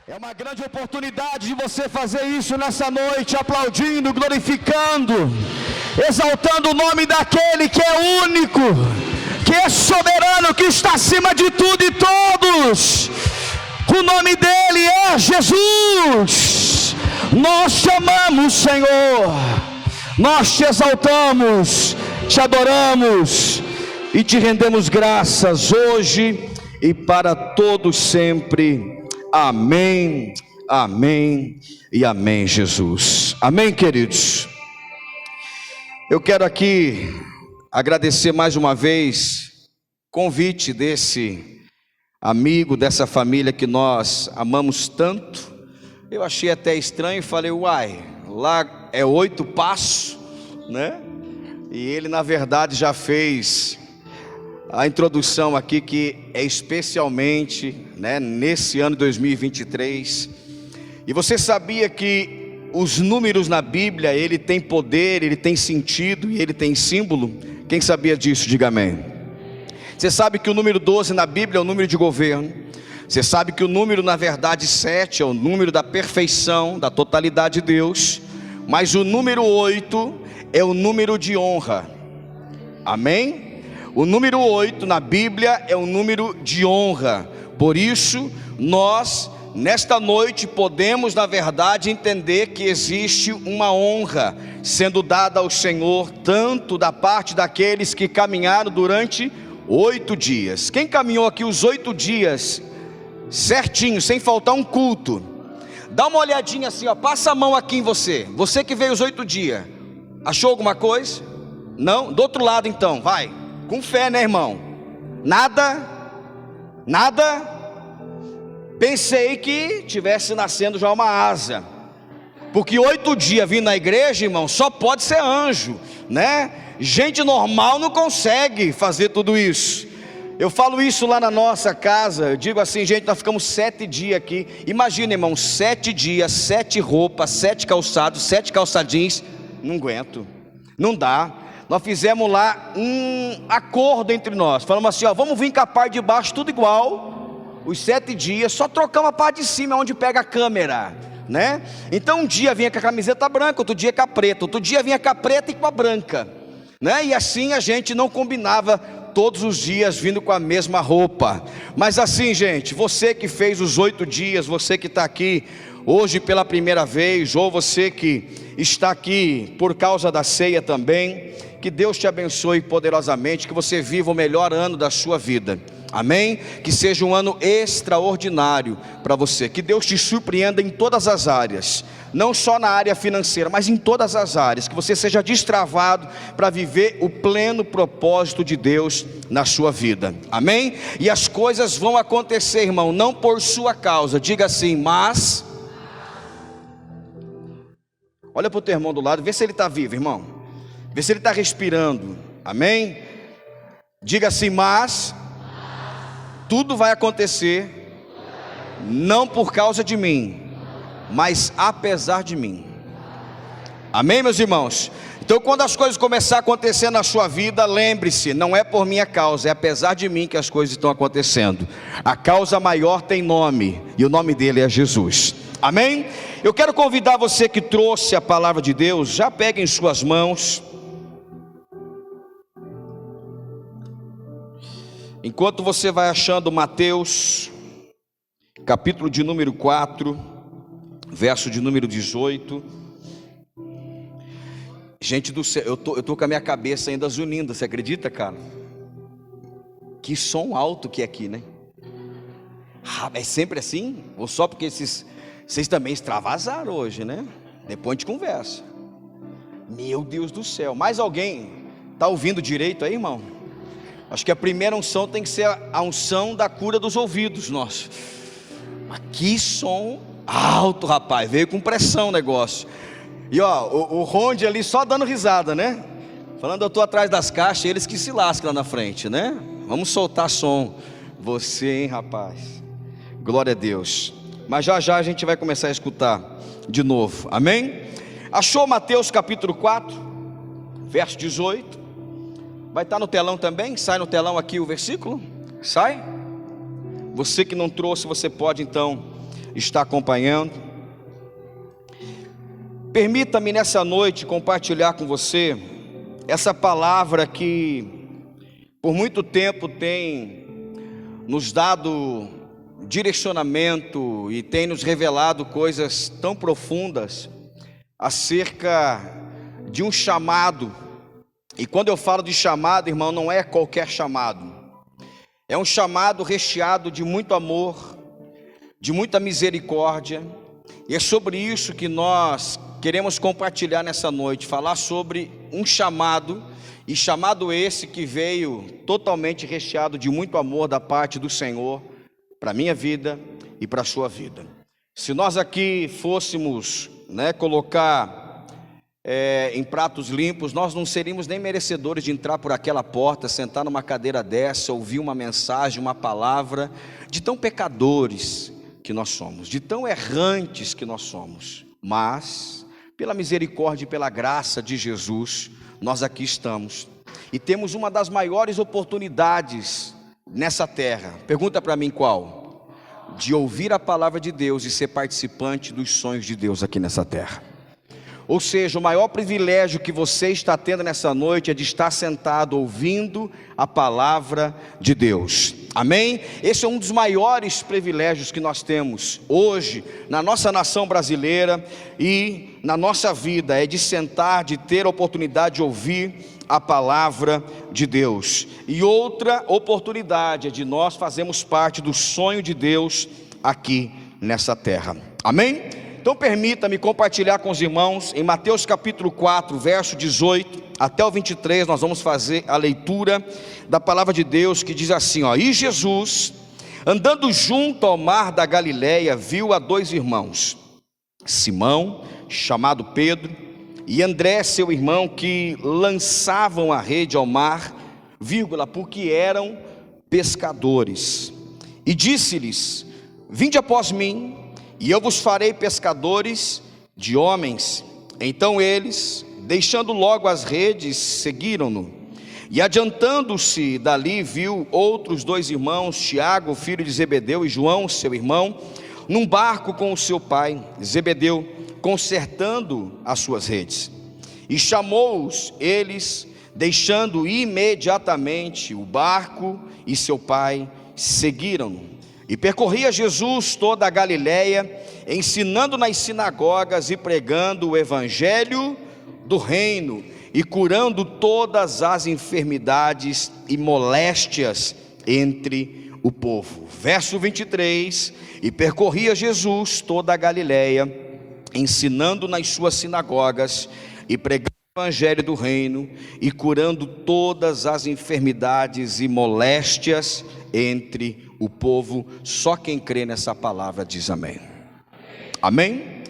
É uma grande oportunidade de você fazer isso nessa noite, aplaudindo, glorificando, exaltando o nome daquele que é único, que é soberano, que está acima de tudo e todos. O nome dele é Jesus. Nós te amamos, Senhor, nós te exaltamos, te adoramos e te rendemos graças hoje e para todos sempre. Amém, amém e amém, Jesus. Amém, queridos. Eu quero aqui agradecer mais uma vez o convite desse amigo, dessa família que nós amamos tanto. Eu achei até estranho e falei, uai, lá é 8 passos, né? E ele na verdade já fez a introdução aqui, que é especialmente, né, nesse ano 2023. E você sabia que os números na Bíblia, ele tem poder, ele tem sentido e ele tem símbolo? Quem sabia disso, diga amém. Você sabe que o número 12 na Bíblia é o número de governo. Você sabe que o número, na verdade, 7 é o número da perfeição, da totalidade de Deus. Mas o número 8 é o número de honra. Amém? O número 8 na Bíblia é um número de honra. Por isso, nós, nesta noite, podemos, na verdade, entender que existe uma honra sendo dada ao Senhor, tanto da parte daqueles que caminharam durante 8 dias. Quem caminhou aqui os 8 dias, certinho, sem faltar um culto? Dá uma olhadinha assim, ó, passa a mão aqui em você. Você que veio os 8 dias, achou alguma coisa? Não? Do outro lado então, vai. Com fé, né, irmão? Nada? Pensei que tivesse nascendo já uma asa, porque 8 dias vindo na igreja, irmão, só pode ser anjo, né? Gente normal não consegue fazer tudo isso. Eu falo isso lá na nossa casa, eu digo assim, gente, nós ficamos 7 dias aqui. Imagina, irmão, 7 dias, 7 roupas, 7 calçados, 7 calçadinhos. Não aguento, não dá. Nós fizemos lá um acordo entre nós, falamos assim, ó, vamos vir com a parte de baixo tudo igual, os 7 dias, só trocamos a parte de cima, onde pega a câmera, né? Então um dia vinha com a camiseta branca, outro dia com a preta, outro dia vinha com a preta e com a branca, né? E assim a gente não combinava todos os dias vindo com a mesma roupa. Mas assim, gente, você que fez os 8 dias, você que está aqui hoje pela primeira vez, ou você que está aqui por causa da ceia também, que Deus te abençoe poderosamente, que você viva o melhor ano da sua vida, amém? Que seja um ano extraordinário para você, que Deus te surpreenda em todas as áreas, não só na área financeira, mas em todas as áreas, que você seja destravado para viver o pleno propósito de Deus na sua vida, amém? E as coisas vão acontecer, irmão, não por sua causa, diga assim, mas... Olha para o teu irmão do lado, vê se ele está vivo, irmão. Vê se ele está respirando, amém? Diga assim, mas tudo vai acontecer, não por causa de mim, mas apesar de mim. Amém, meus irmãos? Então quando as coisas começarem a acontecer na sua vida, lembre-se, não é por minha causa, é apesar de mim que as coisas estão acontecendo. A causa maior tem nome, e o nome dele é Jesus. Amém? Eu quero convidar você que trouxe a palavra de Deus, já pegue em suas mãos. Enquanto você vai achando Mateus, capítulo de número 4, verso de número 18. Gente do céu, eu tô com a minha cabeça ainda zunindo, você acredita, cara? Que som alto que é aqui, né? É sempre assim? Ou só porque vocês também extravasaram hoje, né? Depois a gente conversa. Meu Deus do céu, mais alguém está ouvindo direito aí, irmão? Acho que a primeira unção tem que ser a unção da cura dos ouvidos, nossa. Mas que som alto, rapaz, veio com pressão o negócio. E ó, o Ronde ali só dando risada, né? Falando, eu estou atrás das caixas, eles que se lascam lá na frente, né? Vamos soltar som. Você, hein, rapaz? Glória a Deus. Mas já já a gente vai começar a escutar de novo, amém? Achou Mateus capítulo 4, verso 18? Vai estar no telão também? Sai no telão aqui o versículo? Sai? Você que não trouxe, você pode então está acompanhando. Permita-me nessa noite compartilhar com você essa palavra que por muito tempo tem nos dado direcionamento e tem nos revelado coisas tão profundas acerca de um chamado. E quando eu falo de chamado, irmão, não é qualquer chamado. É um chamado recheado de muito amor, de muita misericórdia. E é sobre isso que nós queremos compartilhar nessa noite, falar sobre um chamado, e chamado esse que veio totalmente recheado de muito amor da parte do Senhor, para a minha vida e para a sua vida. Se nós aqui fôssemos, colocar em pratos limpos, nós não seríamos nem merecedores de entrar por aquela porta, sentar numa cadeira dessa, ouvir uma mensagem, uma palavra, de tão pecadores que nós somos, de tão errantes que nós somos. Mas, pela misericórdia e pela graça de Jesus, nós aqui estamos e temos uma das maiores oportunidades nessa terra. Pergunta para mim qual? De ouvir a palavra de Deus e ser participante dos sonhos de Deus aqui nessa terra. Ou seja, o maior privilégio que você está tendo nessa noite é de estar sentado ouvindo a palavra de Deus. Amém? Esse é um dos maiores privilégios que nós temos hoje na nossa nação brasileira e na nossa vida, é de sentar, de ter a oportunidade de ouvir a palavra de Deus. E outra oportunidade é de nós fazermos parte do sonho de Deus aqui nessa terra. Amém? Então permita-me compartilhar com os irmãos em Mateus capítulo 4, verso 18 até o 23, nós vamos fazer a leitura da palavra de Deus que diz assim, E Jesus, andando junto ao mar da Galileia, viu a dois irmãos, Simão, chamado Pedro, e André, seu irmão, que lançavam a rede ao mar, porque eram pescadores. E disse-lhes, vinde após mim, e eu vos farei pescadores de homens. Então eles, deixando logo as redes, seguiram-no. E adiantando-se dali, viu outros dois irmãos, Tiago, filho de Zebedeu, e João, seu irmão, num barco com o seu pai, Zebedeu, consertando as suas redes. E chamou-os, eles, deixando imediatamente o barco e seu pai, seguiram-no. E percorria Jesus toda a Galileia, ensinando nas sinagogas e pregando o evangelho do reino, e curando todas as enfermidades e moléstias entre o povo. Verso 23, e percorria Jesus toda a Galileia, ensinando nas suas sinagogas e pregando o evangelho do reino, e curando todas as enfermidades e moléstias entre o povo. Só quem crê nessa palavra diz amém. Amém?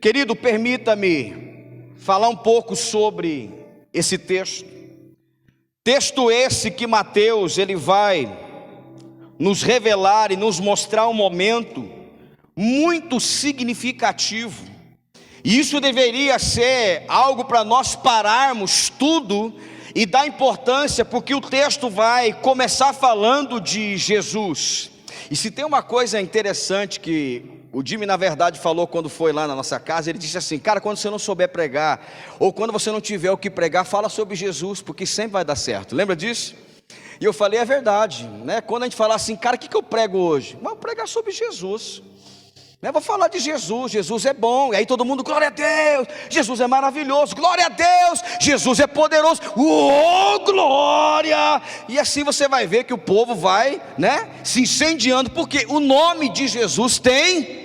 Querido, permita-me falar um pouco sobre esse texto. Texto esse que Mateus, ele vai nos revelar e nos mostrar um momento muito significativo. E isso deveria ser algo para nós pararmos tudo e dar importância, porque o texto vai começar falando de Jesus. E se tem uma coisa interessante que o Jimmy na verdade falou quando foi lá na nossa casa, ele disse assim, cara, quando você não souber pregar, ou quando você não tiver o que pregar, fala sobre Jesus, porque sempre vai dar certo. Lembra disso? E eu falei, é verdade, quando a gente fala assim, cara, o que eu prego hoje? Vou pregar sobre Jesus. Vou falar de Jesus, Jesus é bom, e aí todo mundo, glória a Deus, Jesus é maravilhoso, glória a Deus, Jesus é poderoso, glória, e assim você vai ver que o povo vai, se incendiando, porque o nome de Jesus tem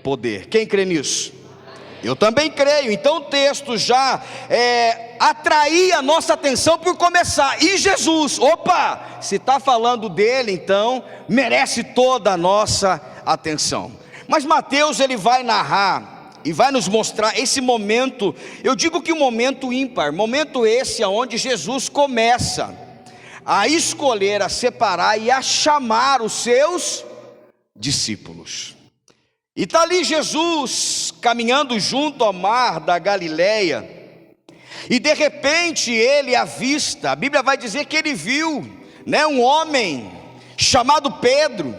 poder. Quem crê nisso? Eu também creio. Então o texto já atraía a nossa atenção por começar, e Jesus, se está falando dele, então merece toda a nossa atenção. Mas Mateus, ele vai narrar e vai nos mostrar esse momento, eu digo que um momento ímpar, momento esse onde Jesus começa a escolher, a separar e a chamar os seus discípulos. E está ali Jesus caminhando junto ao mar da Galileia, e de repente ele avista, a Bíblia vai dizer que ele viu um homem chamado Pedro,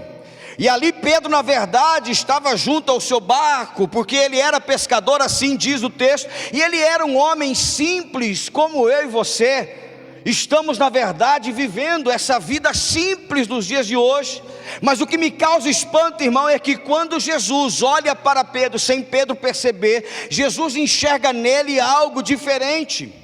E ali Pedro, na verdade, estava junto ao seu barco, porque ele era pescador, assim diz o texto, e ele era um homem simples, como eu e você. Estamos, na verdade, vivendo essa vida simples nos dias de hoje. Mas o que me causa espanto, irmão, é que quando Jesus olha para Pedro, sem Pedro perceber, Jesus enxerga nele algo diferente.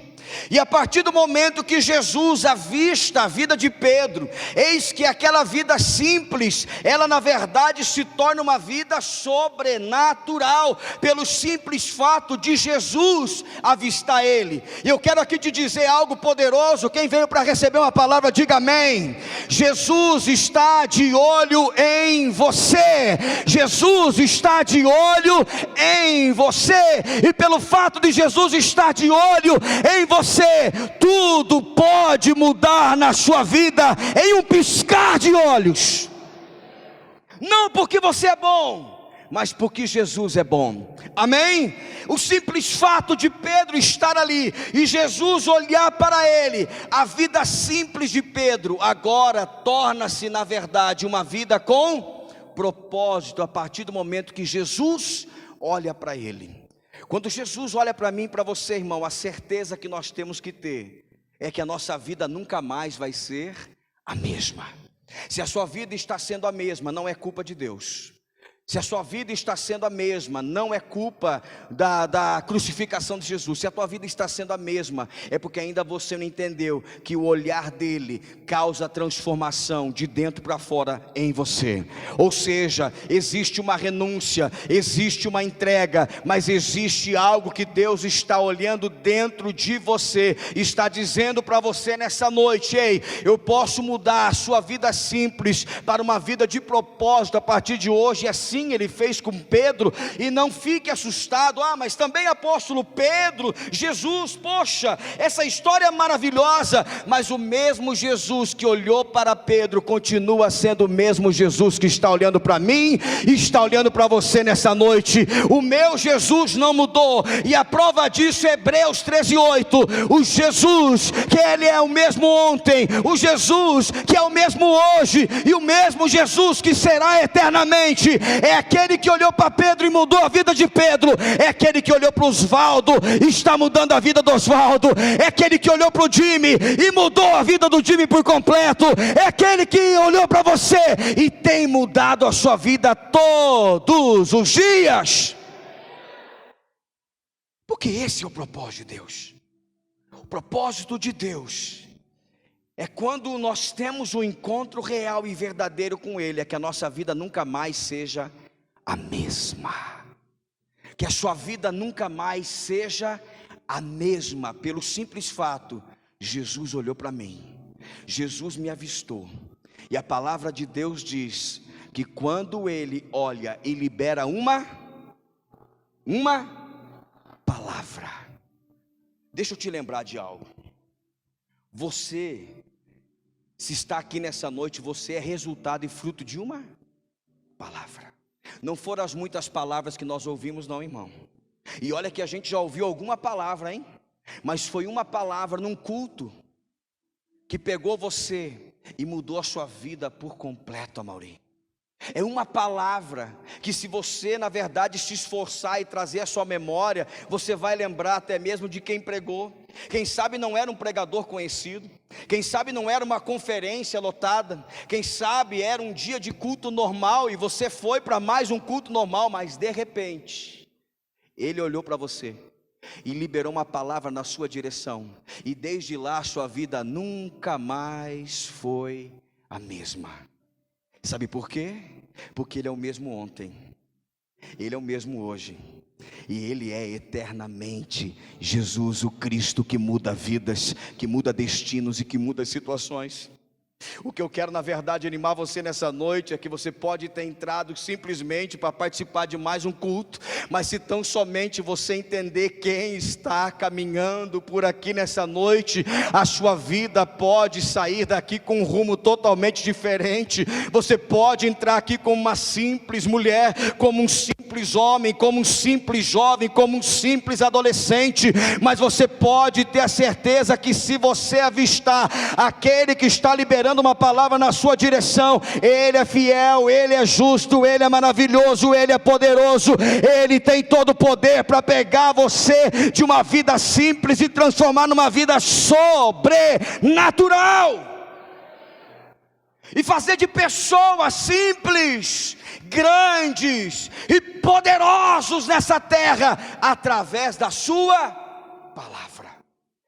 E a partir do momento que Jesus avista a vida de Pedro, eis que aquela vida simples, ela na verdade se torna uma vida sobrenatural, pelo simples fato de Jesus avistar ele. E eu quero aqui te dizer algo poderoso. Quem veio para receber uma palavra, diga amém. Jesus está de olho em você. Jesus está de olho em você. E pelo fato de Jesus estar de olho em você, tudo pode mudar na sua vida em um piscar de olhos. Não porque você é bom, mas porque Jesus é bom. Amém? O simples fato de Pedro estar ali e Jesus olhar para ele, a vida simples de Pedro agora torna-se, na verdade, uma vida com propósito, a partir do momento que Jesus olha para ele. Quando Jesus olha para mim e para você, irmão, a certeza que nós temos que ter é que a nossa vida nunca mais vai ser a mesma. Se a sua vida está sendo a mesma, não é culpa de Deus. Se a sua vida está sendo a mesma, não é culpa da crucificação de Jesus. Se a tua vida está sendo a mesma, é porque ainda você não entendeu que o olhar dele causa transformação de dentro para fora em você. Ou seja, existe uma renúncia, existe uma entrega, mas existe algo que Deus está olhando dentro de você, está dizendo para você nessa noite: ei, eu posso mudar a sua vida simples para uma vida de propósito a partir de hoje. E assim ele fez com Pedro. E não fique assustado: ah, mas também apóstolo Pedro, Jesus, poxa, essa história é maravilhosa. Mas o mesmo Jesus que olhou para Pedro continua sendo o mesmo Jesus que está olhando para mim e está olhando para você nessa noite. O meu Jesus não mudou, e a prova disso é Hebreus 13:8. O Jesus que ele é o mesmo ontem, o Jesus que é o mesmo hoje e o mesmo Jesus que será eternamente, é aquele que olhou para Pedro e mudou a vida de Pedro. É aquele que olhou para Osvaldo e está mudando a vida do Osvaldo. É aquele que olhou para o Jimmy e mudou a vida do Jimmy por completo. É aquele que olhou para você e tem mudado a sua vida todos os dias. Porque esse é o propósito de Deus. O propósito de Deus é quando nós temos um encontro real e verdadeiro com Ele, é que a nossa vida nunca mais seja a mesma. Que a sua vida nunca mais seja a mesma, pelo simples fato: Jesus olhou para mim, Jesus me avistou. E a palavra de Deus diz que quando Ele olha e libera uma palavra. Deixa eu te lembrar de algo. Você, se está aqui nessa noite, você é resultado e fruto de uma palavra. Não foram as muitas palavras que nós ouvimos, não, irmão. E olha que a gente já ouviu alguma palavra, hein? Mas foi uma palavra num culto que pegou você e mudou a sua vida por completo, Amaury. É uma palavra que, se você na verdade se esforçar e trazer a sua memória, você vai lembrar até mesmo de quem pregou. Quem sabe não era um pregador conhecido, quem sabe não era uma conferência lotada, quem sabe era um dia de culto normal e você foi para mais um culto normal, mas de repente Ele olhou para você e liberou uma palavra na sua direção, e desde lá a sua vida nunca mais foi a mesma. Sabe por quê? Porque Ele é o mesmo ontem, Ele é o mesmo hoje, e Ele é eternamente Jesus, o Cristo que muda vidas, que muda destinos e que muda situações. O que eu quero na verdade animar você nessa noite é que você pode ter entrado simplesmente para participar de mais um culto, mas se tão somente você entender quem está caminhando por aqui nessa noite, a sua vida pode sair daqui com um rumo totalmente diferente. Você pode entrar aqui como uma simples mulher, como um simples simples homem, como um simples jovem, como um simples adolescente, mas você pode ter a certeza que se você avistar aquele que está liberando uma palavra na sua direção, Ele é fiel, Ele é justo, Ele é maravilhoso, Ele é poderoso, Ele tem todo o poder para pegar você de uma vida simples e transformar numa vida sobrenatural, e fazer de pessoas simples, grandes e poderosos nessa terra, através da sua palavra.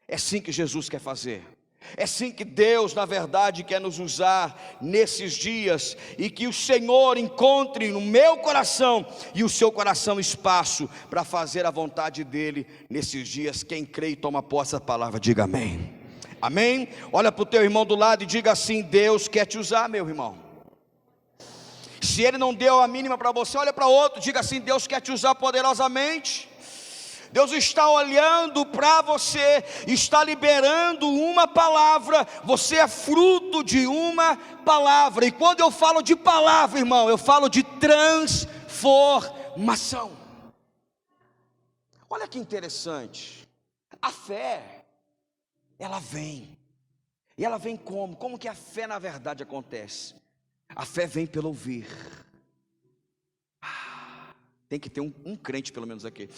É assim que Jesus quer fazer. É assim que Deus, na verdade, quer nos usar nesses dias, e que o Senhor encontre no meu coração e o seu coração espaço para fazer a vontade dEle nesses dias. Quem crê e toma posse da palavra, diga amém. Amém? Olha para o teu irmão do lado e diga assim: Deus quer te usar, meu irmão. Se Ele não deu a mínima para você, olha para outro, diga assim: Deus quer te usar poderosamente. Deus está olhando para você, está liberando uma palavra, você é fruto de uma palavra. E quando eu falo de palavra, irmão, eu falo de transformação. Olha que interessante, a fé, ela vem, e ela vem como? Como que a fé na verdade acontece? A fé vem pelo ouvir. Tem que ter um crente pelo menos aqui.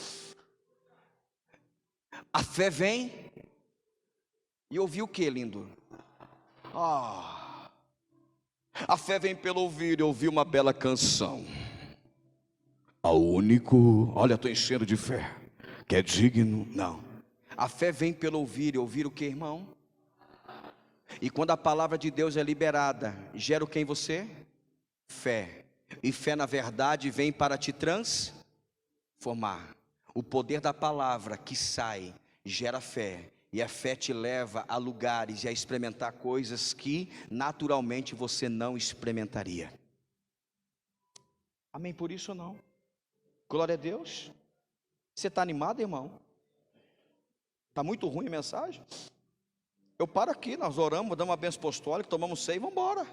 A fé vem e ouvir o que, lindo? A fé vem pelo ouvir, e ouvir uma bela canção. Ao único, olha, estou enchendo de fé, que é digno, não. A fé vem pelo ouvir, e ouvir o que, irmão? E quando a palavra de Deus é liberada, gera o que em você? Fé. E fé na verdade vem para te transformar. O poder da palavra que sai gera fé, e a fé te leva a lugares e a experimentar coisas que naturalmente você não experimentaria. Amém por isso ou não? Glória a Deus. Você está animado, irmão? Está muito ruim a mensagem? Eu paro aqui, nós oramos, damos uma bênção apostólica, tomamos ceia e vamos embora.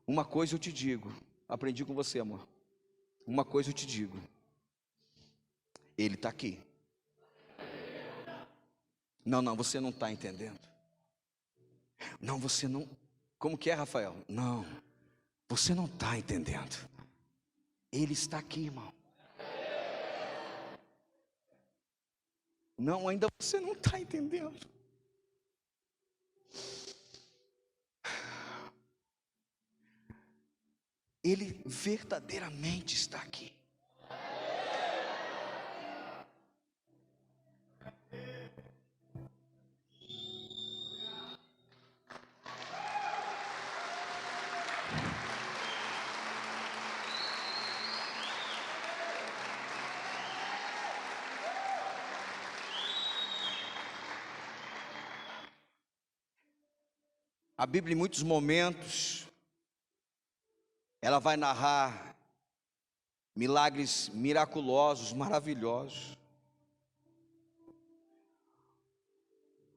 Uma coisa eu te digo, aprendi com você, amor. Uma coisa eu te digo, Ele está aqui. Não, você não está entendendo. Não, você não. Como que é, Rafael? Não, você não está entendendo. Ele está aqui, irmão. Não, ainda você não está entendendo. Ele verdadeiramente está aqui. A Bíblia, em muitos momentos, ela vai narrar milagres miraculosos, maravilhosos.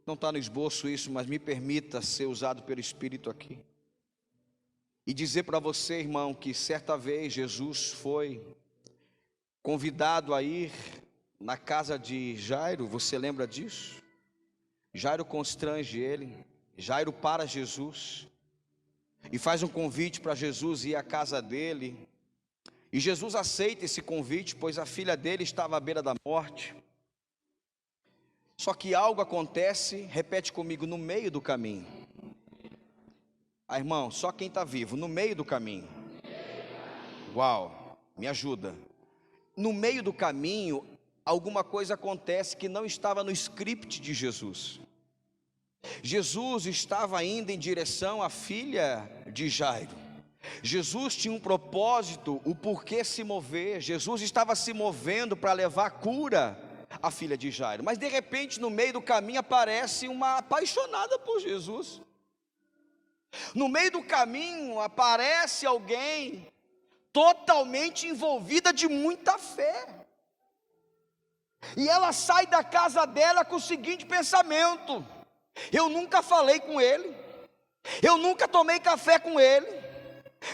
Não está no esboço isso, mas me permita ser usado pelo Espírito aqui. E dizer para você, irmão, que certa vez Jesus foi convidado a ir na casa de Jairo. Você lembra disso? Jairo constrange ele. Jairo para Jesus e faz um convite para Jesus ir à casa dele, e Jesus aceita esse convite, pois a filha dele estava à beira da morte. Só que algo acontece, repete comigo, no meio do caminho. Irmão, só quem está vivo, no meio do caminho. Uau, me ajuda. No meio do caminho, alguma coisa acontece que não estava no script de Jesus. Jesus estava indo em direção à filha de Jairo. Jesus tinha um propósito, o porquê se mover. Jesus estava se movendo para levar cura à filha de Jairo. Mas de repente, no meio do caminho, aparece uma apaixonada por Jesus. No meio do caminho, aparece alguém totalmente envolvida de muita fé. E ela sai da casa dela com o seguinte pensamento: eu nunca falei com ele, eu nunca tomei café com ele,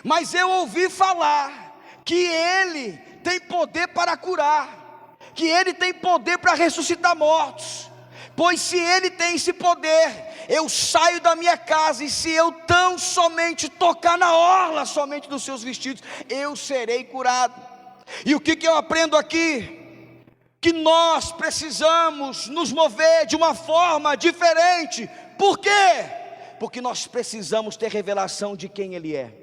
mas eu ouvi falar que Ele tem poder para curar, que Ele tem poder para ressuscitar mortos. Pois se Ele tem esse poder, eu saio da minha casa, e se eu tão somente tocar na orla somente dos seus vestidos, eu serei curado. E o que eu aprendo aqui? Que nós precisamos nos mover de uma forma diferente. Por quê? Porque nós precisamos ter revelação de quem Ele é.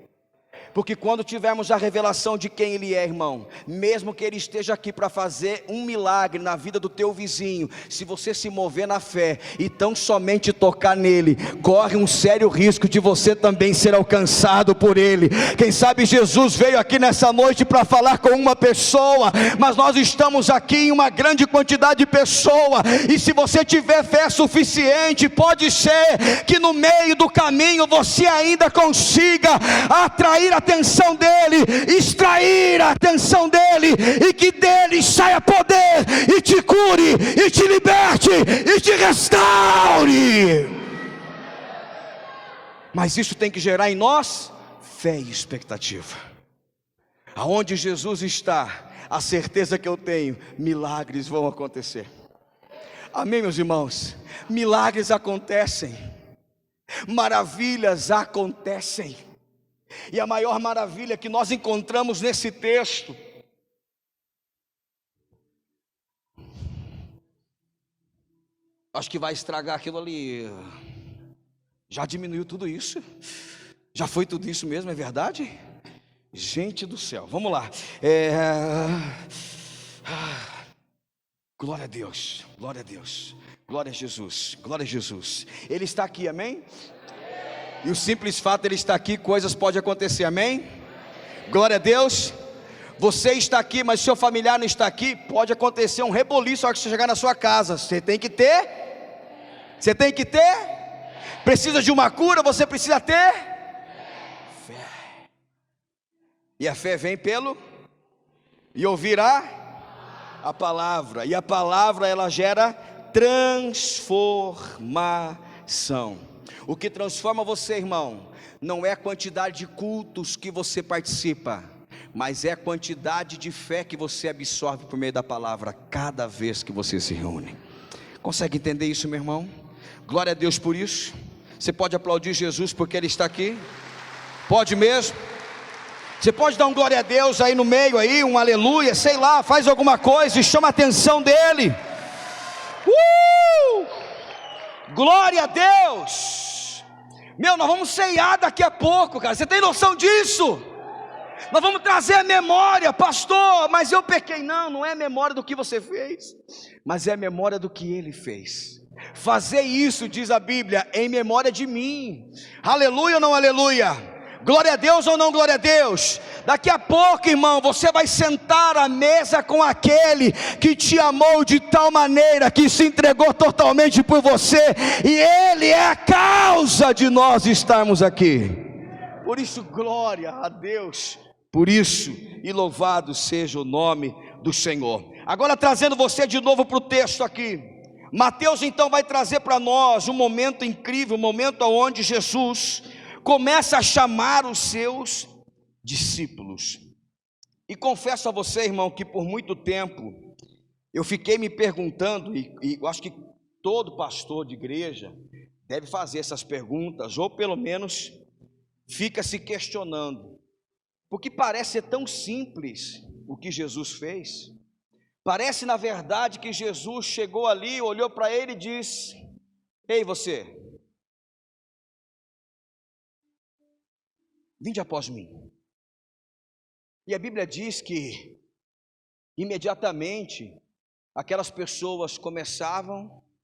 Porque quando tivermos a revelação de quem Ele é, irmão, mesmo que Ele esteja aqui para fazer um milagre na vida do teu vizinho, se você se mover na fé e tão somente tocar nele, corre um sério risco de você também ser alcançado por Ele. Quem sabe Jesus veio aqui nessa noite para falar com uma pessoa, mas nós estamos aqui em uma grande quantidade de pessoas, e se você tiver fé suficiente, pode ser que no meio do caminho você ainda consiga atrair a atenção dele, extrair a atenção dele, e que dele saia poder, e te cure, e te liberte, e te restaure. Mas isso tem que gerar em nós fé e expectativa. Aonde Jesus está, a certeza que eu tenho, milagres vão acontecer. Amém, meus irmãos? Milagres acontecem, maravilhas acontecem. E a maior maravilha que nós encontramos nesse texto, acho que vai estragar aquilo ali. Já diminuiu tudo isso? Já foi tudo isso mesmo, é verdade? Gente do céu, vamos lá. Glória a Deus, glória a Deus, glória a Jesus, glória a Jesus. Ele está aqui, amém? E o simples fato de Ele estar aqui, coisas podem acontecer, amém? Glória a Deus. Você está aqui, mas seu familiar não está aqui, pode acontecer um reboliço na hora que você chegar na sua casa. Você tem que ter. Você tem que ter. Precisa de uma cura, você precisa ter fé. E a fé vem pelo e ouvir a palavra. E a palavra, ela gera transformação. O que transforma você, irmão, não é a quantidade de cultos que você participa, mas é a quantidade de fé que você absorve por meio da palavra cada vez que você se reúne. Consegue entender isso, meu irmão? Glória a Deus por isso. Você pode aplaudir Jesus porque Ele está aqui? Pode mesmo? Você pode dar um glória a Deus aí no meio, aí, um aleluia, sei lá, faz alguma coisa e chama a atenção dEle. Glória a Deus. Meu, nós vamos ceiar daqui a pouco, cara. Você tem noção disso? Nós vamos trazer a memória, pastor, mas eu pequei. Não é memória do que você fez, mas é a memória do que Ele fez. Fazer isso, diz a Bíblia, em memória de mim. Aleluia ou não aleluia? Glória a Deus ou não glória a Deus? Daqui a pouco, irmão, você vai sentar à mesa com aquele que te amou de tal maneira, que se entregou totalmente por você, e Ele é a causa de nós estarmos aqui. Por isso, glória a Deus por isso, e louvado seja o nome do Senhor. Agora, trazendo você de novo para o texto aqui, Mateus então vai trazer para nós um momento incrível, um momento onde Jesus começa a chamar os seus discípulos. E confesso a você, irmão, que por muito tempo eu fiquei me perguntando, e eu acho que todo pastor de igreja deve fazer essas perguntas, ou pelo menos fica se questionando, porque parece ser tão simples o que Jesus fez. Parece na verdade que Jesus chegou ali, olhou para ele e disse: ei você, vinde após mim. E a Bíblia diz que imediatamente aquelas pessoas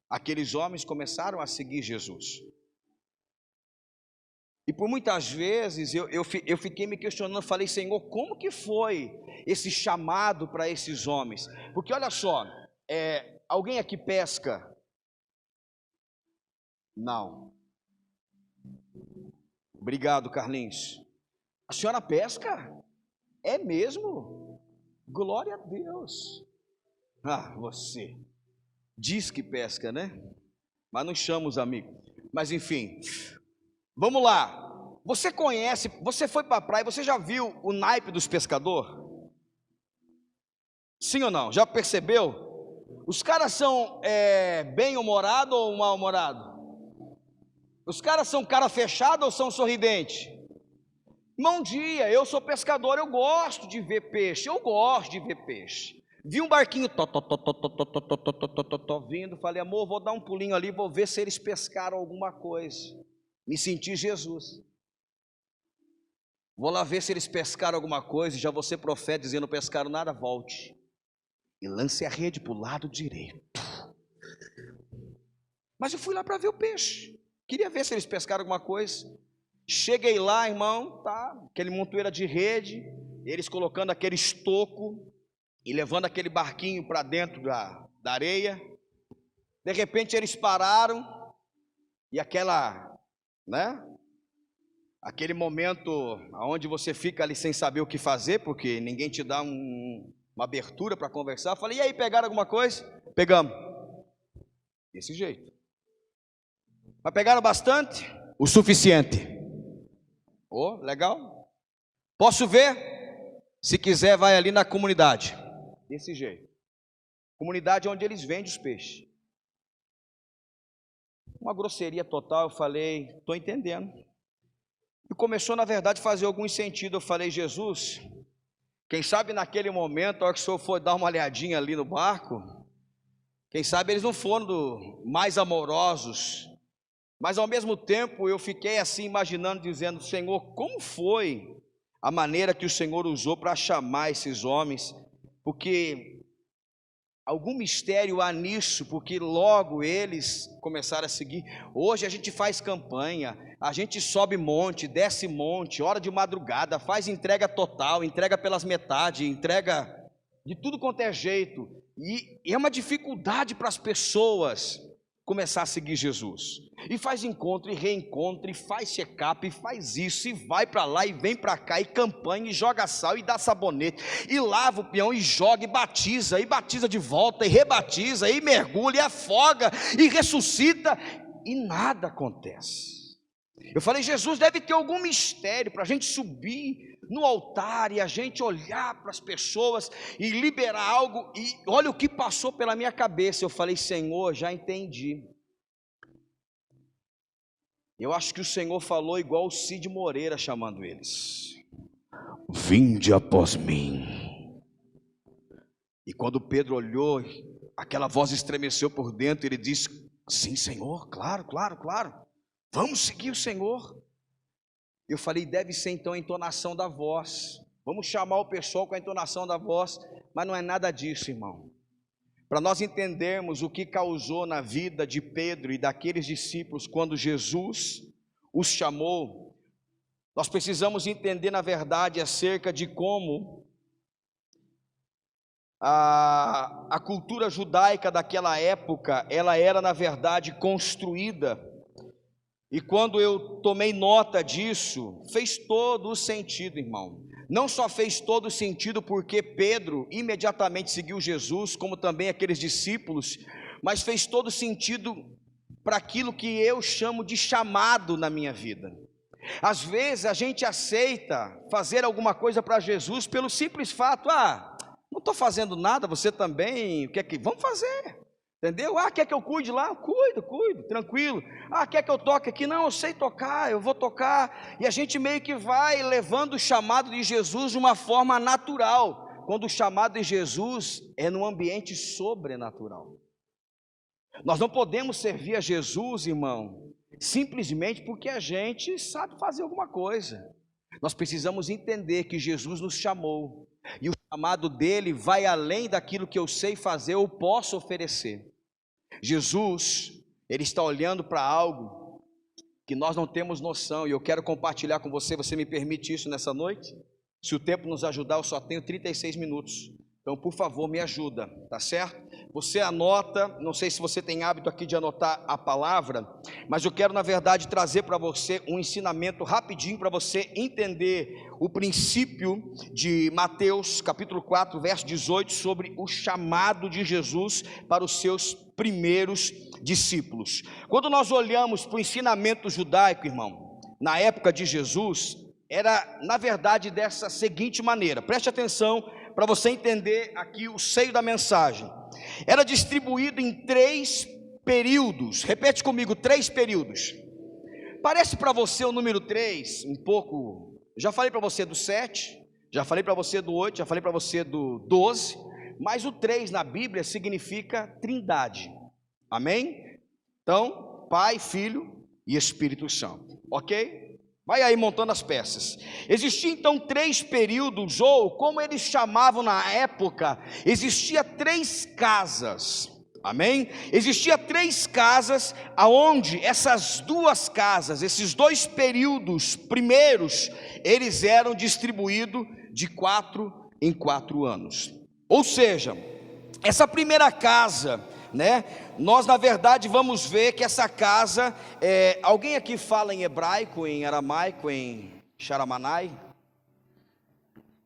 aqueles homens começaram a seguir Jesus. E por muitas vezes eu fiquei me questionando, falei: Senhor, como que foi esse chamado para esses homens? Porque olha só, alguém aqui pesca? Não. Obrigado, Carlinhos. A senhora pesca? É mesmo? Glória a Deus. Você diz que pesca, né? Mas não chama os amigos. Mas enfim, vamos lá. Você conhece, você foi para a praia, você já viu o naipe dos pescadores? Sim ou não? Já percebeu? Os caras são bem-humorado ou mal-humorado? Os caras são cara fechado ou são sorridente? Bom dia, eu sou pescador, eu gosto de ver peixe, Vi um barquinho vindo, falei, amor, vou dar um pulinho ali, vou ver se eles pescaram alguma coisa. Me senti Jesus. Vou lá ver se eles pescaram alguma coisa, e já vou ser profeta dizendo, não pescaram nada, volte. E lance a rede para o lado direito. Mas eu fui lá para ver o peixe. Queria ver se eles pescaram alguma coisa. Cheguei lá, irmão, tá? Aquele montoeira de rede, eles colocando aquele estoco e levando aquele barquinho para dentro da areia. De repente eles pararam e aquele momento onde você fica ali sem saber o que fazer, porque ninguém te dá uma abertura para conversar. Eu falei, e aí, pegaram alguma coisa? Pegamos. Desse jeito. Mas pegaram bastante? O suficiente. Legal. Posso ver? Se quiser, vai ali na comunidade. Desse jeito. Comunidade onde eles vendem os peixes. Uma grosseria total, eu falei, estou entendendo. E começou, na verdade, a fazer algum sentido. Eu falei, Jesus, quem sabe naquele momento, a hora que o senhor for dar uma olhadinha ali no barco, quem sabe eles não foram mais amorosos. Mas ao mesmo tempo eu fiquei assim imaginando, dizendo, Senhor, como foi a maneira que o Senhor usou para chamar esses homens? Porque algum mistério há nisso, porque logo eles começaram a seguir. Hoje a gente faz campanha, a gente sobe monte, desce monte, hora de madrugada, faz entrega total, entrega pelas metades, entrega de tudo quanto é jeito. E é uma dificuldade para as pessoas começar a seguir Jesus, e faz encontro, e reencontro, e faz check-up, e faz isso, e vai para lá, e vem para cá, e campanha, e joga sal, e dá sabonete, e lava o peão, e joga, e batiza de volta, e rebatiza, e mergulha, e afoga, e ressuscita, e nada acontece. Eu falei, Jesus, deve ter algum mistério para a gente subir no altar e a gente olhar para as pessoas e liberar algo. E olha o que passou pela minha cabeça. Eu falei, Senhor, já entendi. Eu acho que o Senhor falou igual o Cid Moreira chamando eles. Vinde após mim. E quando Pedro olhou, aquela voz estremeceu por dentro. Ele disse, sim, Senhor, claro. Vamos seguir o Senhor. Eu falei, deve ser então a entonação da voz. Vamos chamar o pessoal com a entonação da voz. Mas não é nada disso, irmão. Para nós entendermos o que causou na vida de Pedro e daqueles discípulos quando Jesus os chamou, nós precisamos entender na verdade acerca de como a cultura judaica daquela época, ela era na verdade construída. E quando eu tomei nota disso, fez todo o sentido, irmão. Não só fez todo o sentido porque Pedro imediatamente seguiu Jesus, como também aqueles discípulos, mas fez todo o sentido para aquilo que eu chamo de chamado na minha vida. Às vezes a gente aceita fazer alguma coisa para Jesus pelo simples fato, não estou fazendo nada, você também, o que é que vamos fazer? Entendeu? Quer que eu cuide lá? Cuido, tranquilo. Quer que eu toque aqui? Não, eu sei tocar, eu vou tocar. E a gente meio que vai levando o chamado de Jesus de uma forma natural, quando o chamado de Jesus é num ambiente sobrenatural. Nós não podemos servir a Jesus, irmão, simplesmente porque a gente sabe fazer alguma coisa. Nós precisamos entender que Jesus nos chamou, e o chamado dele vai além daquilo que eu sei fazer ou posso oferecer. Jesus, ele está olhando para algo que nós não temos noção, e eu quero compartilhar com você. Você me permite isso nessa noite? Se o tempo nos ajudar, eu só tenho 36 minutos. Então, por favor, me ajuda, tá certo? Você anota, não sei se você tem hábito aqui de anotar a palavra, mas eu quero, na verdade, trazer para você um ensinamento rapidinho para você entender o princípio de Mateus, capítulo 4, verso 18, sobre o chamado de Jesus para os seus primeiros discípulos. Quando nós olhamos para o ensinamento judaico, irmão, na época de Jesus, era, na verdade, dessa seguinte maneira, preste atenção, para você entender aqui o seio da mensagem. Era distribuído em 3 períodos. Repete comigo, 3 períodos. Parece para você o número 3 um pouco... Já falei para você do 7, já falei para você do 8, já falei para você do 12, mas o 3 na Bíblia significa trindade. Amém? Então, Pai, Filho e Espírito Santo. Ok? Vai aí montando as peças. Existiam então 3 períodos, ou como eles chamavam na época, existia 3 casas. Amém? Existia 3 casas, aonde essas 2 casas, esses 2 períodos primeiros, eles eram distribuídos de 4 em 4 anos. Ou seja, essa primeira casa, né? Nós na verdade vamos ver que essa casa, alguém aqui fala em hebraico, em aramaico, em Xaramanai?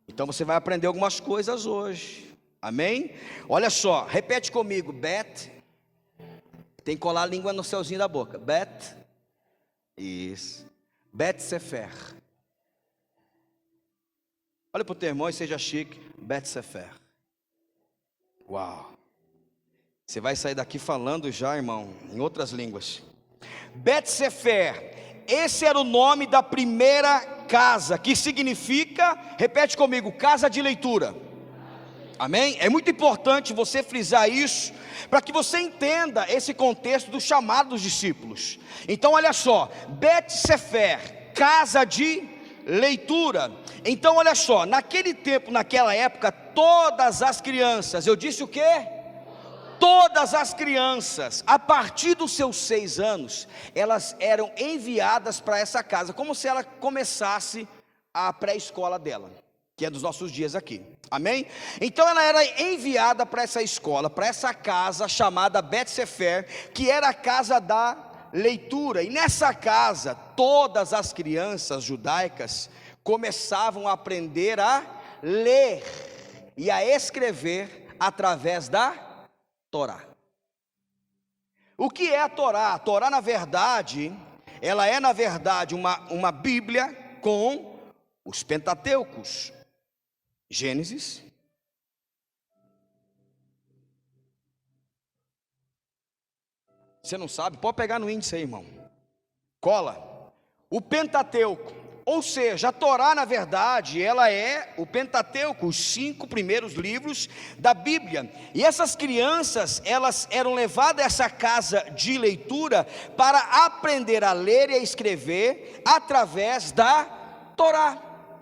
Então você vai aprender algumas coisas hoje. Amém? Olha só, repete comigo, Bet. Tem que colar a língua no céuzinho da boca. Bet. Isso. Bet Sefer. Olha para o teu irmão e seja chique. Bet Sefer. Uau. Você vai sair daqui falando já, irmão, em outras línguas. Bet Sefer. Esse era o nome da primeira casa, que significa, repete comigo, casa de leitura. Amém? É muito importante você frisar isso, para que você entenda esse contexto do chamado dos discípulos. Então olha só, Bet Sefer, casa de leitura. Então olha só, naquele tempo, naquela época, todas as crianças, eu disse o quê? Todas as crianças, a partir dos seus 6 anos, elas eram enviadas para essa casa, como se ela começasse a pré-escola dela, que é dos nossos dias aqui, amém? Então ela era enviada para essa escola, para essa casa chamada Bet Sefer, que era a casa da leitura. E nessa casa, todas as crianças judaicas começavam a aprender a ler e a escrever através da Torá. O que é a Torá? A Torá, na verdade, ela é na verdade uma Bíblia com os Pentateucos. Gênesis, você não sabe? Pode pegar no índice aí, irmão. Cola. O Pentateuco, ou seja, a Torá na verdade, ela é o Pentateuco, os 5 primeiros livros da Bíblia. E essas crianças, elas eram levadas a essa casa de leitura para aprender a ler e a escrever através da Torá,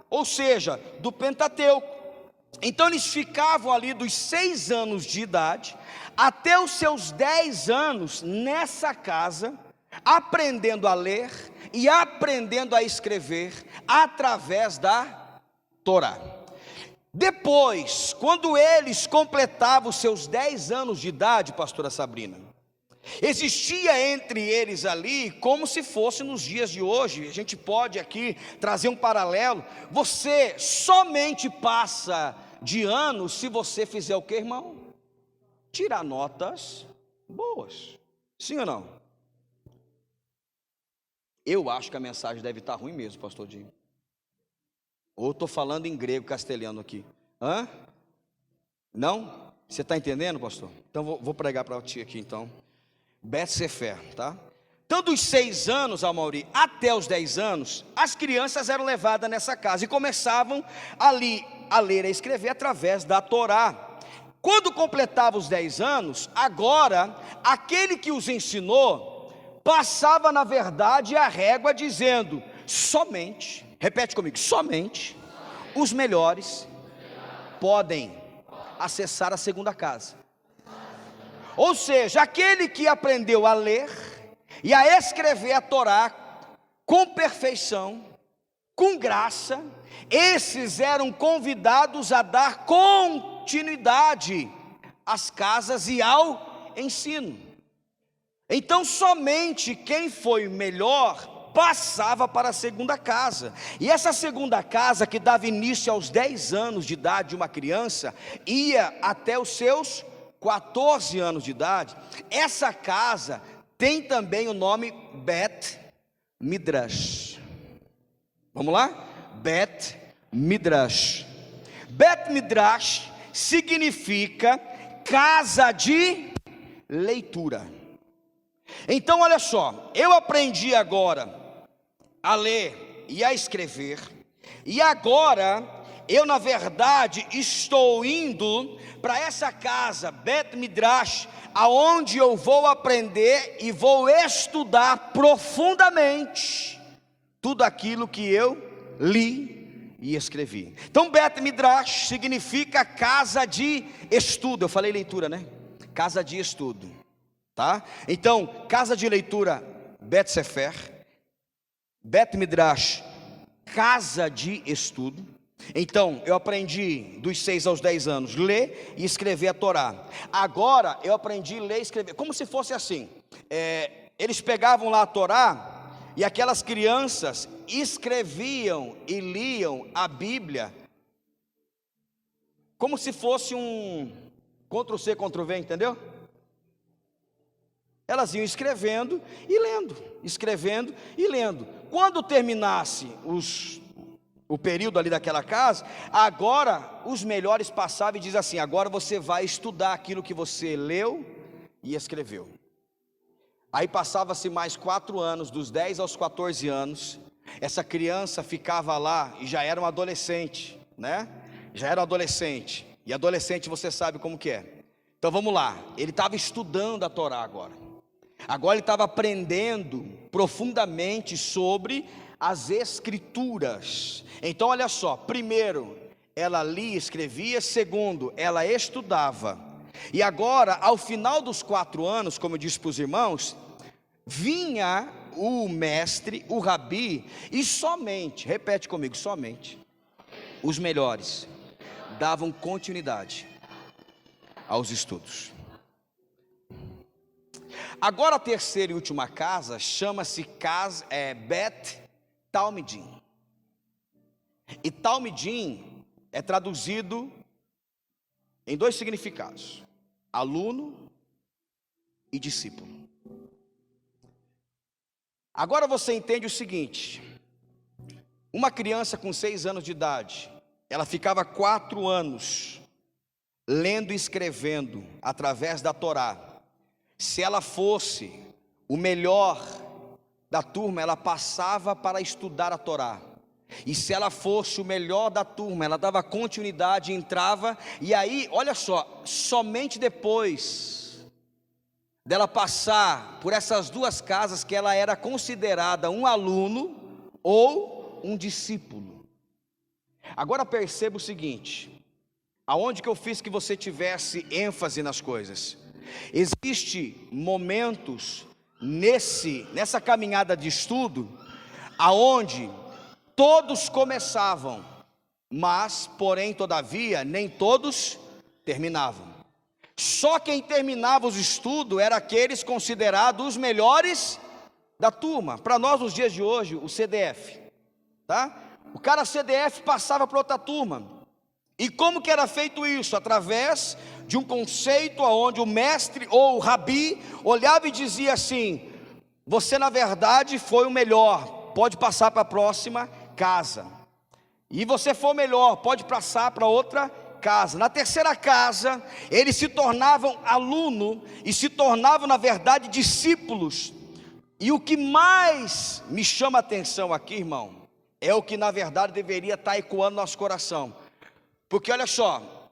ou seja, do Pentateuco. Então eles ficavam ali dos 6 anos de idade até os seus 10 anos nessa casa, aprendendo a ler e aprendendo a escrever através da Torá. Depois, quando eles completavam os seus 10 anos de idade, pastora Sabrina, existia entre eles ali, como se fosse nos dias de hoje, a gente pode aqui trazer um paralelo, você somente passa de ano se você fizer o que, irmão? Tirar notas boas, sim ou não? Eu acho que a mensagem deve estar ruim mesmo, pastor Dinho. Ou estou falando em grego, castelhano aqui. Hã? Não? Você está entendendo, pastor? Então vou pregar para ti aqui então. Bet Sefer, tá? Então dos 6 anos, Amauri, até os 10 anos, as crianças eram levadas nessa casa e começavam ali a ler e a escrever através da Torá. Quando completava os 10 anos, agora, aquele que os ensinou, passava na verdade a régua dizendo, somente, repete comigo, somente os melhores podem acessar a segunda casa. Ou seja, aquele que aprendeu a ler e a escrever a Torá com perfeição, com graça, esses eram convidados a dar continuidade às casas e ao ensino. Então somente quem foi melhor passava para a segunda casa. E essa segunda casa, que dava início aos 10 anos de idade de uma criança, ia até os seus 14 anos de idade. Essa casa tem também o nome Bet Midrash. Vamos lá? Bet Midrash. Bet Midrash significa casa de leitura. Então olha só, eu aprendi agora a ler e a escrever, e agora eu na verdade estou indo para essa casa, Bet Midrash, aonde eu vou aprender e vou estudar profundamente tudo aquilo que eu li e escrevi. Então Bet Midrash significa casa de estudo. Eu falei leitura, né? Casa de estudo, tá? Então, casa de leitura, Bet Sefer. Bet Midrash, casa de estudo. Então, eu aprendi dos 6 aos 10 anos ler e escrever a Torá. Agora eu aprendi a ler e escrever, como se fosse assim, eles pegavam lá a Torá, e aquelas crianças escreviam e liam a Bíblia, como se fosse um Ctrl+C, Ctrl+V, entendeu? Elas iam escrevendo e lendo, escrevendo e lendo. Quando terminasse o período ali daquela casa, agora os melhores passavam e diz assim: agora você vai estudar aquilo que você leu e escreveu. Aí passava-se mais 4 anos, dos 10 aos 14 anos, essa criança ficava lá e já era um adolescente, né? Já era um adolescente, e adolescente você sabe como que é. Então vamos lá, ele estava estudando a Torá agora ele estava aprendendo profundamente sobre as escrituras. Então olha só, primeiro ela lia e escrevia, segundo ela estudava, e agora ao final dos 4 anos, como eu disse para os irmãos, vinha o mestre, o rabi, e somente, repete comigo, somente os melhores davam continuidade aos estudos. Agora a terceira e última casa chama-se Bet Talmidim. E Talmidim é traduzido em 2 significados: aluno e discípulo. Agora você entende o seguinte: uma criança com 6 anos de idade, ela ficava 4 anos lendo e escrevendo através da Torá. Se ela fosse o melhor da turma, ela passava para estudar a Torá. E se ela fosse o melhor da turma, ela dava continuidade, entrava. E aí, olha só, somente depois dela passar por essas 2 casas que ela era considerada um aluno ou um discípulo. Agora perceba o seguinte: aonde que eu fiz que você tivesse ênfase nas coisas? Existem momentos nessa caminhada de estudo, aonde todos começavam, mas, porém, todavia, nem todos terminavam. Só quem terminava os estudos era aqueles considerados os melhores da turma. Para nós, nos dias de hoje, o CDF, tá? O cara CDF passava para outra turma. E como que era feito isso? Através de um conceito onde o mestre ou o rabi olhava e dizia assim: você na verdade foi o melhor, pode passar para a próxima casa. E você for melhor, pode passar para outra casa. Na terceira casa, eles se tornavam aluno e se tornavam na verdade discípulos. E o que mais me chama a atenção aqui, irmão, é o que na verdade deveria estar ecoando no nosso coração. Porque olha só,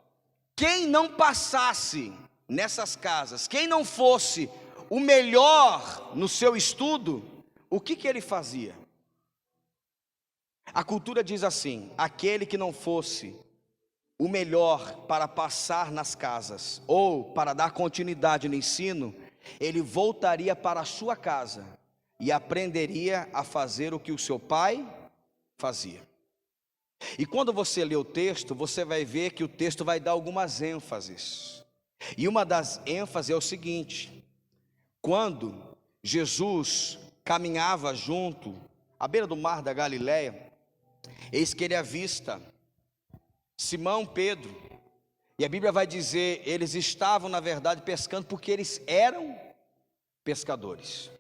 quem não passasse nessas casas, quem não fosse o melhor no seu estudo, o que ele fazia? A cultura diz assim: aquele que não fosse o melhor para passar nas casas, ou para dar continuidade no ensino, ele voltaria para a sua casa e aprenderia a fazer o que o seu pai fazia. E quando você lê o texto, você vai ver que o texto vai dar algumas ênfases. E uma das ênfases é o seguinte: quando Jesus caminhava junto à beira do mar da Galileia, eis que ele avista Simão, Pedro, e a Bíblia vai dizer, eles estavam na verdade pescando porque eles eram pescadores.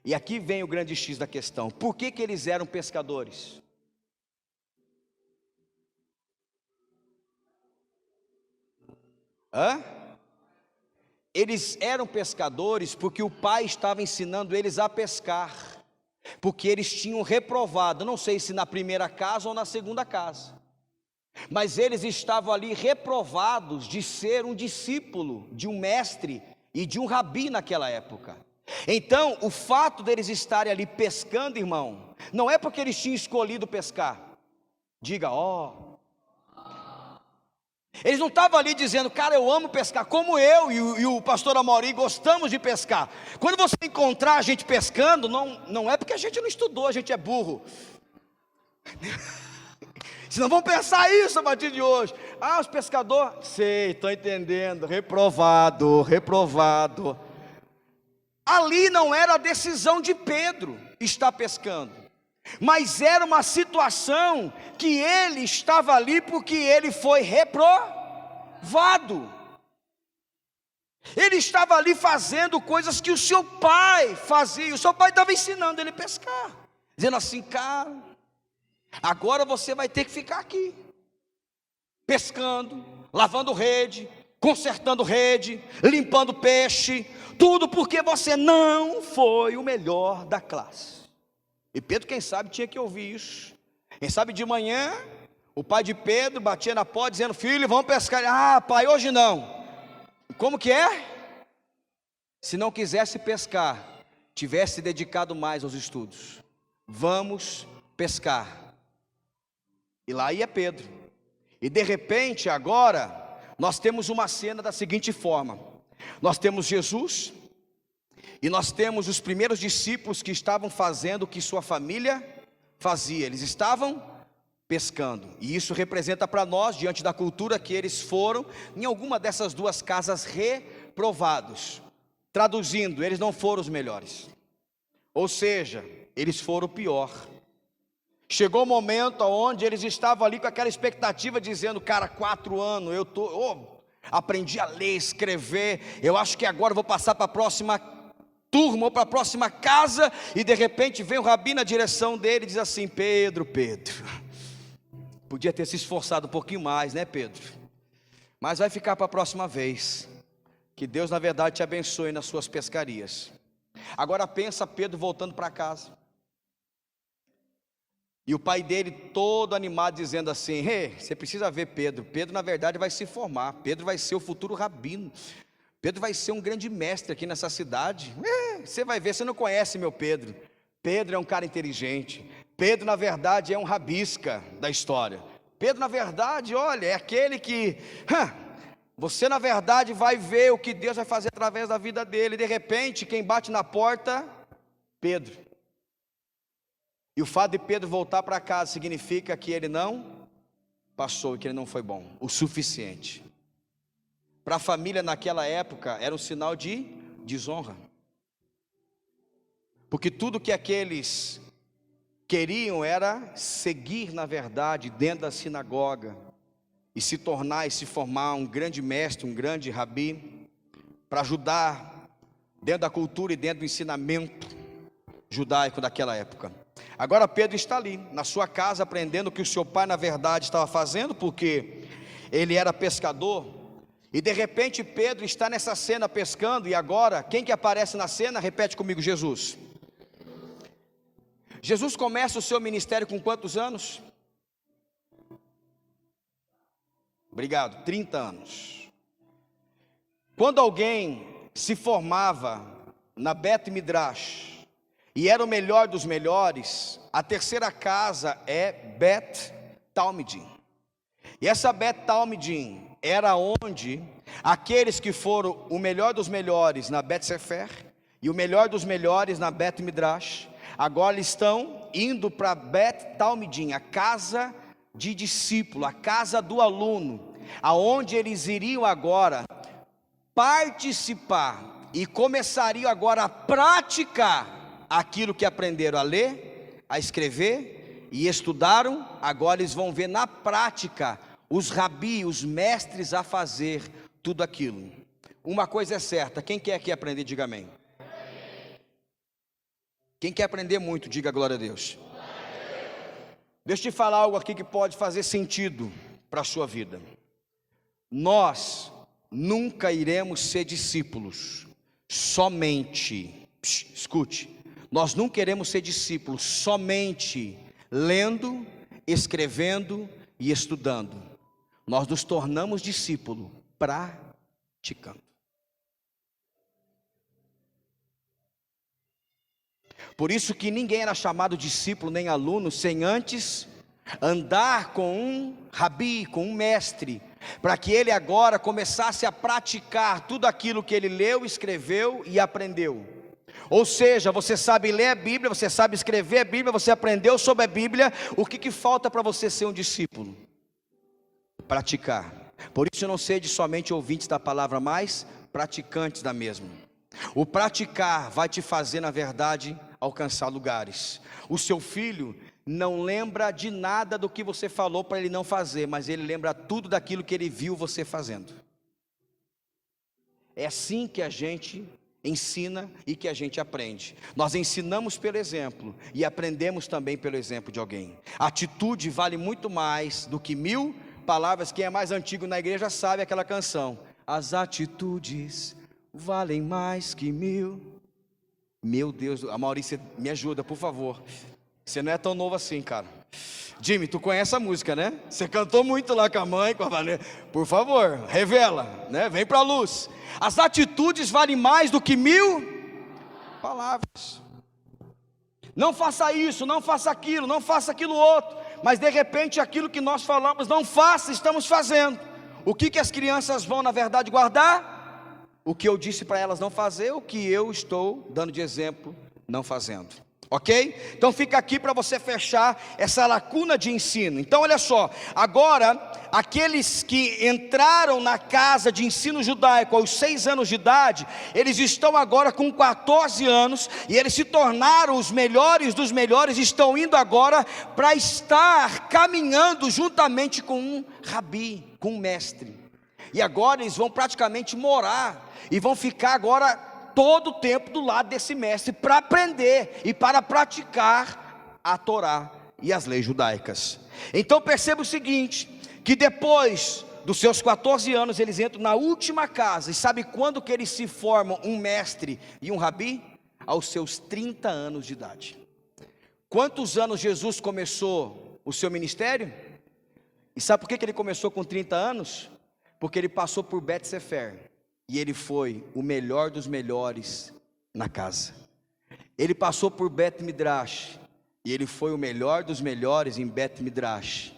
E aqui vem o grande X da questão: por que eles eram pescadores? Hã? Eles eram pescadores porque o pai estava ensinando eles a pescar, porque eles tinham reprovado, não sei se na primeira casa ou na segunda casa, mas eles estavam ali reprovados de ser um discípulo de um mestre e de um rabi naquela época. Então, o fato deles estarem ali pescando, irmão, não é porque eles tinham escolhido pescar. Diga, ó. Eles não estavam ali dizendo, cara, eu amo pescar, como eu e o pastor Amaury gostamos de pescar. Quando você encontrar a gente pescando, não é porque a gente não estudou, a gente é burro. Senão vão pensar isso a partir de hoje. Ah, os pescadores, sei, estou entendendo, reprovado. Ali não era a decisão de Pedro estar pescando, mas era uma situação que ele estava ali porque ele foi reprovado. Ele estava ali fazendo coisas que o seu pai fazia. O seu pai estava ensinando ele a pescar, dizendo assim, cara, agora você vai ter que ficar aqui, pescando, lavando rede, consertando rede, limpando peixe, tudo porque você não foi o melhor da classe. E Pedro, quem sabe, tinha que ouvir isso. Quem sabe de manhã, o pai de Pedro batia na porta dizendo, filho, vamos pescar. Ah, pai, hoje não. Como que é? Se não quisesse pescar, tivesse dedicado mais aos estudos. Vamos pescar. E lá ia Pedro. E de repente agora, nós temos uma cena da seguinte forma. Nós temos Jesus, e nós temos os primeiros discípulos que estavam fazendo o que sua família fazia. Eles estavam pescando. E isso representa para nós, diante da cultura, que eles foram em alguma dessas duas casas reprovados. Traduzindo, eles não foram os melhores. Ou seja, eles foram o pior. Chegou o momento onde eles estavam ali com aquela expectativa, dizendo, cara, 4 anos, aprendi a ler, escrever, eu acho que agora eu vou passar para a próxima turma, ou para a próxima casa, e de repente vem o rabi na direção dele e diz assim, Pedro, podia ter se esforçado um pouquinho mais, né, Pedro? Mas vai ficar para a próxima vez, que Deus na verdade te abençoe nas suas pescarias. Agora pensa Pedro voltando para casa, e o pai dele todo animado dizendo assim, você precisa ver Pedro na verdade vai se formar, Pedro vai ser o futuro rabino, Pedro vai ser um grande mestre aqui nessa cidade, você vai ver, você não conhece meu Pedro é um cara inteligente, Pedro na verdade é um rabisca da história, Pedro na verdade, olha, é aquele que, você na verdade vai ver o que Deus vai fazer através da vida dele. De repente quem bate na porta, Pedro. E o fato de Pedro voltar para casa significa que ele não passou, que ele não foi bom o suficiente. Para a família naquela época era um sinal de desonra, porque tudo que aqueles queriam era seguir na verdade dentro da sinagoga e se tornar e se formar um grande mestre, um grande rabi, para ajudar dentro da cultura e dentro do ensinamento judaico daquela época. Agora Pedro está ali, na sua casa, aprendendo o que o seu pai na verdade estava fazendo, porque ele era pescador, e de repente Pedro está nessa cena pescando, e agora, quem que aparece na cena? Repete comigo, Jesus. Jesus começa o seu ministério com quantos anos? Obrigado, 30 anos. Quando alguém se formava na Bet Midrash, e era o melhor dos melhores, a terceira casa é Bet Talmidim. E essa Bet Talmidim era onde aqueles que foram o melhor dos melhores na Bet Sefer e o melhor dos melhores na Bet Midrash, agora estão indo para Bet Talmidim, a casa de discípulo, a casa do aluno, aonde eles iriam agora participar e começariam agora a praticar aquilo que aprenderam a ler, a escrever e estudaram. Agora eles vão ver na prática os rabi, os mestres a fazer tudo aquilo. Uma coisa é certa, quem quer aqui aprender, diga amém. Quem quer aprender muito, diga glória a Deus. Deixa eu te falar algo aqui que pode fazer sentido para a sua vida. Nós nunca iremos ser discípulos somente, escute, nós não queremos ser discípulos somente lendo, escrevendo e estudando. Nós nos tornamos discípulos praticando. Por isso que ninguém era chamado discípulo nem aluno sem antes andar com um rabi, com um mestre, para que ele agora começasse a praticar tudo aquilo que ele leu, escreveu e aprendeu. Ou seja, você sabe ler a Bíblia, você sabe escrever a Bíblia, você aprendeu sobre a Bíblia. O que falta para você ser um discípulo? Praticar. Por isso não sede somente ouvintes da palavra, mas praticantes da mesma. O praticar vai te fazer, na verdade, alcançar lugares. O seu filho não lembra de nada do que você falou para ele não fazer, mas ele lembra tudo daquilo que ele viu você fazendo. É assim que a gente ensina e que a gente aprende. Nós ensinamos pelo exemplo e aprendemos também pelo exemplo de alguém. A atitude vale muito mais do que 1000 palavras. Quem é mais antigo na igreja sabe aquela canção: as atitudes valem mais que 1000. Meu Deus, a Maurícia, me ajuda, por favor. Você não é tão novo assim, cara. Jimmy, tu conhece a música, né? Você cantou muito lá com a mãe, com a Vanessa. Por favor, revela, né? Vem pra luz. As atitudes valem mais do que 1000 palavras. Não faça isso, não faça aquilo outro. Mas de repente aquilo que nós falamos, não faça, estamos fazendo. O que as crianças vão na verdade guardar? O que eu disse para elas não fazer, o que eu estou dando de exemplo não fazendo. Ok? Então fica aqui para você fechar essa lacuna de ensino. Então olha só, agora aqueles que entraram na casa de ensino judaico aos 6 anos de idade, eles estão agora com 14 anos, e eles se tornaram os melhores dos melhores, estão indo agora para estar caminhando juntamente com um rabi, com um mestre. E agora eles vão praticamente morar, e vão ficar agora todo o tempo do lado desse mestre, para aprender e para praticar a Torá e as leis judaicas. Então perceba o seguinte, que depois dos seus 14 anos, eles entram na última casa, e sabe quando que eles se formam um mestre e um rabi? Aos seus 30 anos de idade. Quantos anos Jesus começou o seu ministério? E sabe por que ele começou com 30 anos? Porque ele passou por Bet-Sefer, e ele foi o melhor dos melhores na casa. Ele passou por Bet-Midrash, e ele foi o melhor dos melhores em Bet-Midrash.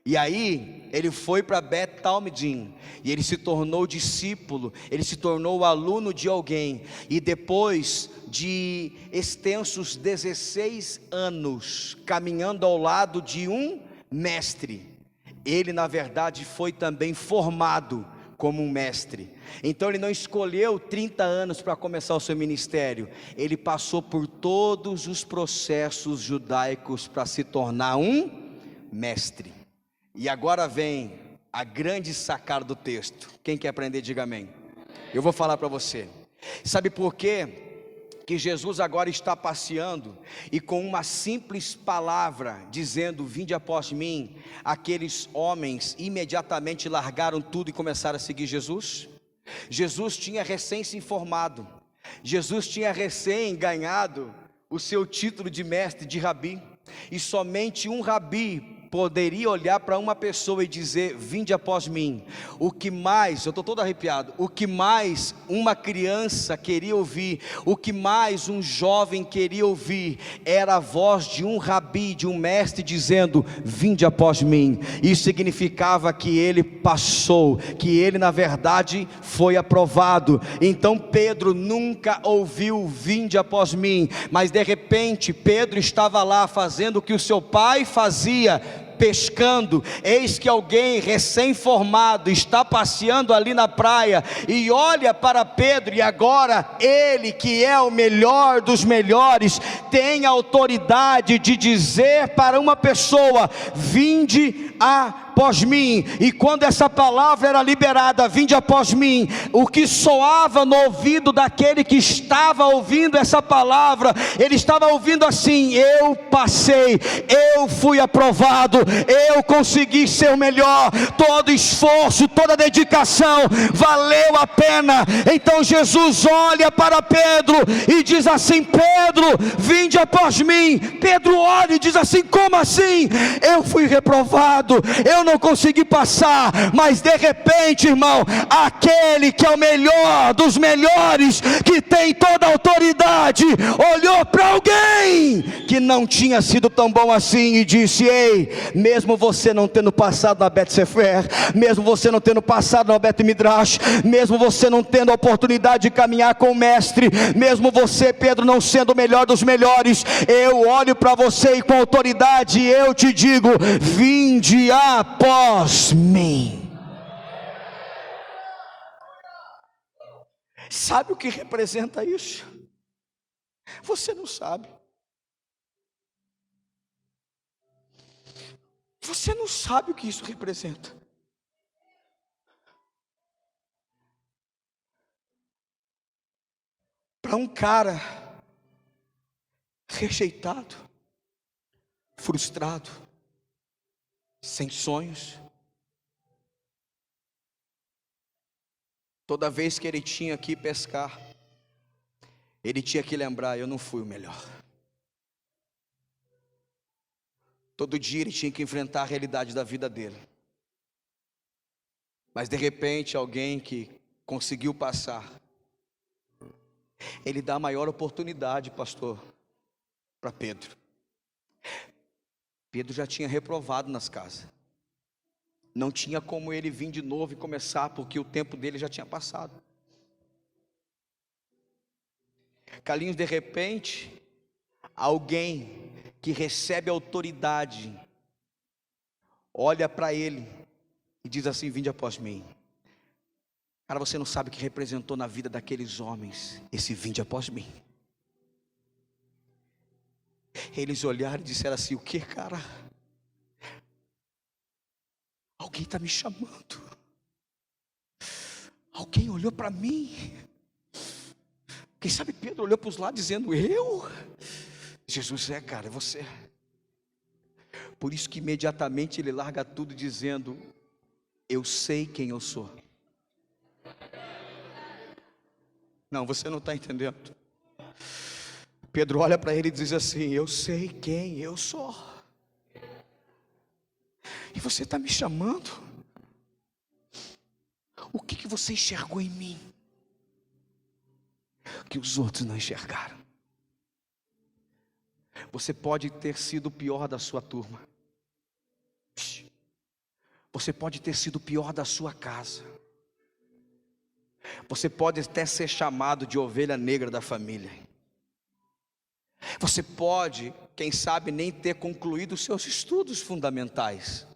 E aí ele foi para Bet-Talmidim, e ele se tornou discípulo, ele se tornou aluno de alguém. E depois de extensos 16 anos caminhando ao lado de um mestre, ele na verdade foi também formado como um mestre. Então ele não escolheu 30 anos para começar o seu ministério, ele passou por todos os processos judaicos para se tornar um mestre. E agora vem a grande sacada do texto. Quem quer aprender, diga amém. Eu vou falar para você. Sabe por quê? Que Jesus agora está passeando, e com uma simples palavra, dizendo: vinde após mim, aqueles homens imediatamente largaram tudo e começaram a seguir Jesus. Jesus tinha recém se informado, Jesus tinha recém ganhado o seu título de mestre, de rabi, e somente um rabi poderia olhar para uma pessoa e dizer: vinde após mim. O que mais, eu estou todo arrepiado, o que mais uma criança queria ouvir, o que mais um jovem queria ouvir, era a voz de um rabi, de um mestre dizendo: vinde após mim. Isso significava que ele passou, que ele na verdade foi aprovado. Então Pedro nunca ouviu vinde após mim, mas de repente Pedro estava lá fazendo o que o seu pai fazia, pescando. Eis que alguém recém-formado está passeando ali na praia e olha para Pedro, e agora ele, que é o melhor dos melhores, tem a autoridade de dizer para uma pessoa: vinde após mim. E quando essa palavra era liberada, vinde após mim, o que soava no ouvido daquele que estava ouvindo essa palavra, ele estava ouvindo assim: eu passei, eu fui aprovado, eu consegui ser o melhor, todo esforço, toda dedicação valeu a pena. Então Jesus olha para Pedro e diz assim: Pedro, vinde após mim. Pedro olha e diz assim: como assim? Eu fui reprovado, eu não consegui passar. Mas de repente, irmão, aquele que é o melhor dos melhores, que tem toda a autoridade, olhou para alguém que não tinha sido tão bom assim e disse: ei, mesmo você não tendo passado na Bet Sefer, mesmo você não tendo passado na Bet Midrash, mesmo você não tendo a oportunidade de caminhar com o mestre, mesmo você, Pedro, não sendo o melhor dos melhores, eu olho para você e com autoridade eu te digo: vinde após mim. Sabe o que representa isso? Você não sabe. Você não sabe o que isso representa. Para um cara rejeitado, frustrado, sem sonhos, toda vez que ele tinha que ir pescar, ele tinha que lembrar: eu não fui o melhor. Todo dia ele tinha que enfrentar a realidade da vida dele. Mas de repente, alguém que conseguiu passar, ele dá a maior oportunidade, pastor, para Pedro. Pedro já tinha reprovado nas casas. Não tinha como ele vir de novo e começar, porque o tempo dele já tinha passado. Carlinhos, de repente, alguém que recebe autoridade olha para ele e diz assim: vinde após mim. Cara, você não sabe o que representou na vida daqueles homens esse vinde após mim. Eles olharam e disseram assim: o que, cara? Alguém está me chamando. Alguém olhou para mim. Quem sabe Pedro olhou para os lados dizendo: eu? Jesus: é, cara, é você. Por isso que imediatamente ele larga tudo dizendo: eu sei quem eu sou. Não, você não está entendendo. Pedro olha para ele e diz assim: eu sei quem eu sou. E você está me chamando? O que você enxergou em mim que os outros não enxergaram? Você pode ter sido o pior da sua turma. Você pode ter sido o pior da sua casa. Você pode até ser chamado de ovelha negra da família. Você pode, quem sabe, nem ter concluído os seus estudos fundamentais.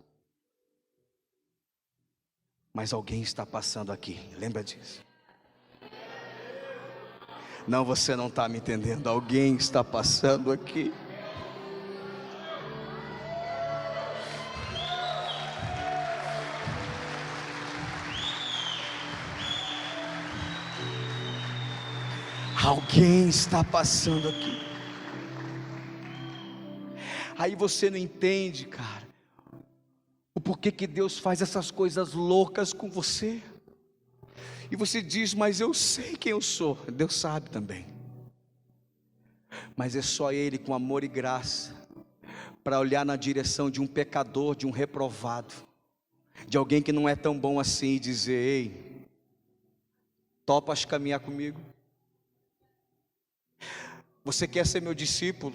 Mas alguém está passando aqui, lembra disso? Não, você não está me entendendo. Alguém está passando aqui. Alguém está passando aqui. Aí você não entende, cara, o porquê que Deus faz essas coisas loucas com você. E você diz: mas eu sei quem eu sou. Deus sabe também. Mas é só Ele, com amor e graça, para olhar na direção de um pecador, de um reprovado, de alguém que não é tão bom assim, e dizer: ei, topas caminhar comigo? Você quer ser meu discípulo?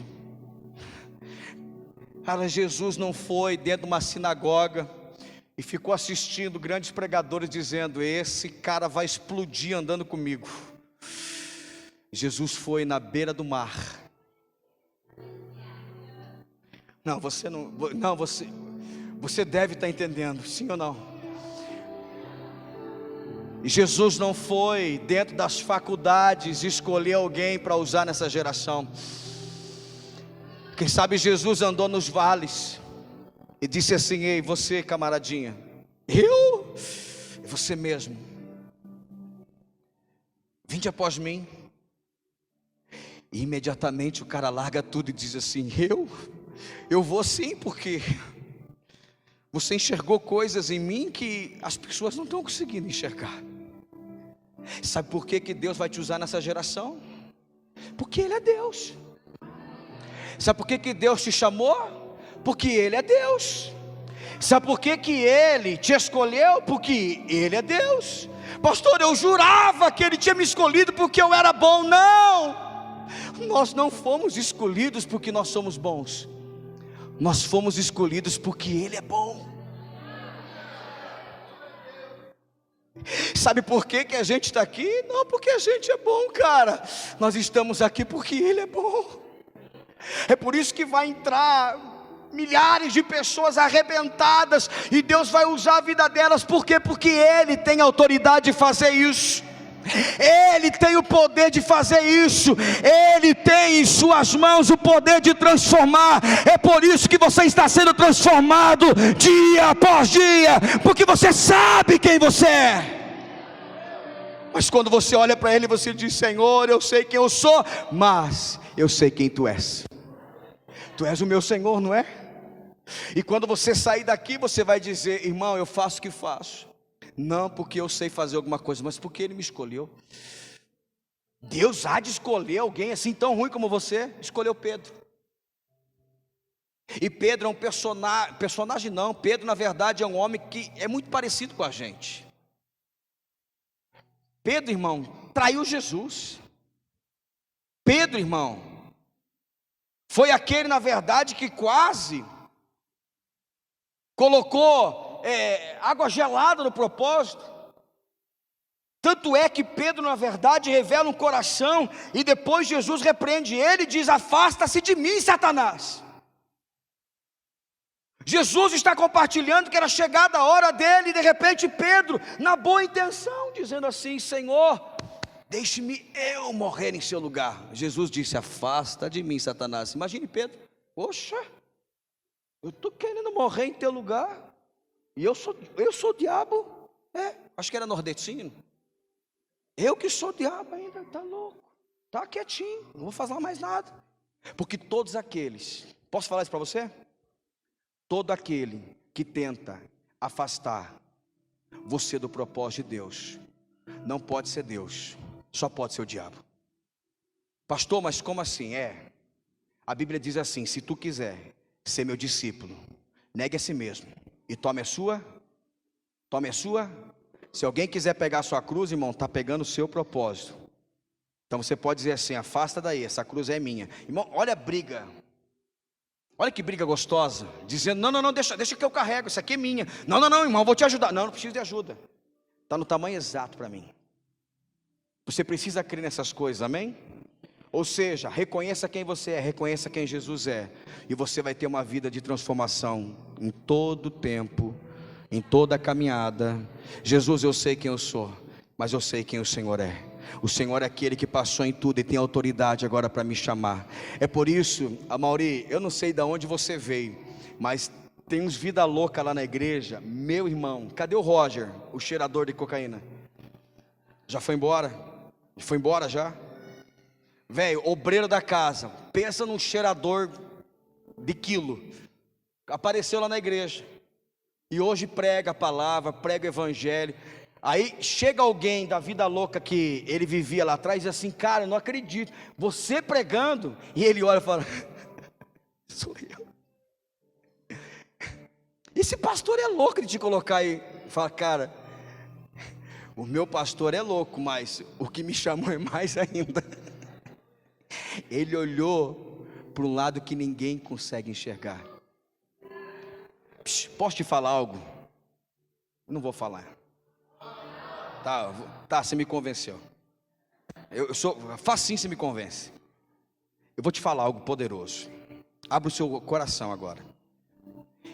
Cara, Jesus não foi dentro de uma sinagoga e ficou assistindo grandes pregadores dizendo: esse cara vai explodir andando comigo. Jesus foi na beira do mar. Não, você não, você deve estar entendendo, sim ou não? E Jesus não foi dentro das faculdades escolher alguém para usar nessa geração. Quem sabe Jesus andou nos vales e disse assim: ei, você, camaradinha, eu? Você mesmo, vinde após mim. E imediatamente o cara larga tudo e diz assim: eu vou sim, porque Você enxergou coisas em mim que as pessoas não estão conseguindo enxergar. Sabe por que Deus vai te usar nessa geração? Porque Ele é Deus. Sabe por que Deus te chamou? Porque Ele é Deus. Sabe por que Ele te escolheu? Porque Ele é Deus. Pastor, eu jurava que Ele tinha me escolhido porque eu era bom. Não, nós não fomos escolhidos porque nós somos bons. Nós fomos escolhidos porque Ele é bom. Sabe por que a gente está aqui? Não porque a gente é bom, cara. Nós estamos aqui porque Ele é bom. É por isso que vai entrar milhares de pessoas arrebentadas, e Deus vai usar a vida delas. Por quê? Porque Ele tem autoridade de fazer isso. Ele tem o poder de fazer isso. Ele tem em suas mãos o poder de transformar. É por isso que você está sendo transformado dia após dia, porque você sabe quem você é. Mas quando você olha para Ele, você diz: Senhor, eu sei quem eu sou, mas eu sei quem Tu és. Tu és o meu Senhor, não é? E quando você sair daqui, você vai dizer: irmão, eu faço o que faço, não porque eu sei fazer alguma coisa, mas porque Ele me escolheu. Deus há de escolher alguém assim tão ruim como você. Escolheu Pedro. E Pedro é um personagem não, Pedro na verdade é um homem que é muito parecido com a gente. Pedro, irmão, traiu Jesus. Pedro, irmão, foi aquele na verdade que quase colocou água gelada no propósito. Tanto é que Pedro na verdade revela um coração, e depois Jesus repreende ele e diz: afasta-se de mim, Satanás. Jesus está compartilhando que era chegada a hora dele, e de repente Pedro, na boa intenção, dizendo assim: Senhor, deixe-me eu morrer em seu lugar. Jesus disse: afasta de mim, Satanás. Imagine Pedro: poxa, eu estou querendo morrer em teu lugar, e eu sou o diabo. Acho que era nordestino. Eu que sou o diabo ainda, está louco, está quietinho, não vou fazer mais nada. Porque todos aqueles, posso falar isso para você? Todo aquele que tenta afastar você do propósito de Deus, não pode ser Deus, só pode ser o diabo. Pastor, mas como assim? A Bíblia diz assim: se tu quiser ser meu discípulo, negue a si mesmo e tome a sua. Se alguém quiser pegar a sua cruz, irmão, está pegando o seu propósito. Então você pode dizer assim: afasta daí, essa cruz é minha. Irmão, olha a briga. Olha que briga gostosa, dizendo: não, deixa que eu carrego, isso aqui é minha. Não, irmão, vou te ajudar. Não preciso de ajuda. Está no tamanho exato para mim. Você precisa crer nessas coisas, amém? Ou seja, reconheça quem você é, reconheça quem Jesus é, e você vai ter uma vida de transformação em todo o tempo, em toda a caminhada. Jesus, eu sei quem eu sou, mas eu sei quem o Senhor é. O Senhor é aquele que passou em tudo e tem autoridade agora para me chamar. É por isso, Amauri, eu não sei de onde você veio, mas tem uns vida louca lá na igreja. Meu irmão, cadê o Roger, o cheirador de cocaína? Já foi embora? Foi embora já? Velho, obreiro da casa, pensa num cheirador de quilo. Apareceu lá na igreja e hoje prega a palavra, prega o evangelho. Aí chega alguém da vida louca que ele vivia lá atrás e diz assim: cara, eu não acredito, você pregando. E ele olha e fala: sou eu. Esse pastor é louco de te colocar aí. Fala: cara, o meu pastor é louco, mas o que me chamou é mais ainda. Ele olhou para um lado que ninguém consegue enxergar. Posso te falar algo? Não vou falar. Tá, você me convenceu. Eu sou facinho, você me convence. Eu vou te falar algo poderoso. Abra o seu coração agora.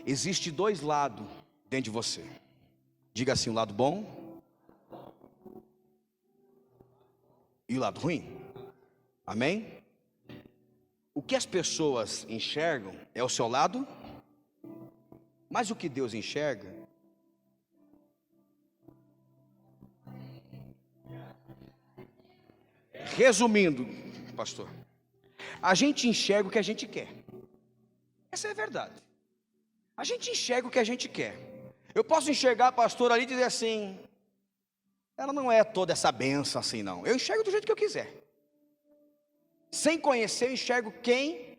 Existe dois lados dentro de você. Diga assim: o lado bom e o lado ruim. Amém? O que as pessoas enxergam é o seu lado, mas o que Deus enxerga, resumindo, pastor, a gente enxerga o que a gente quer. Essa é a verdade. A gente enxerga o que a gente quer. Eu posso enxergar a pastora ali e dizer assim: ela não é toda essa benção assim não. Eu enxergo do jeito que eu quiser. Sem conhecer, eu enxergo quem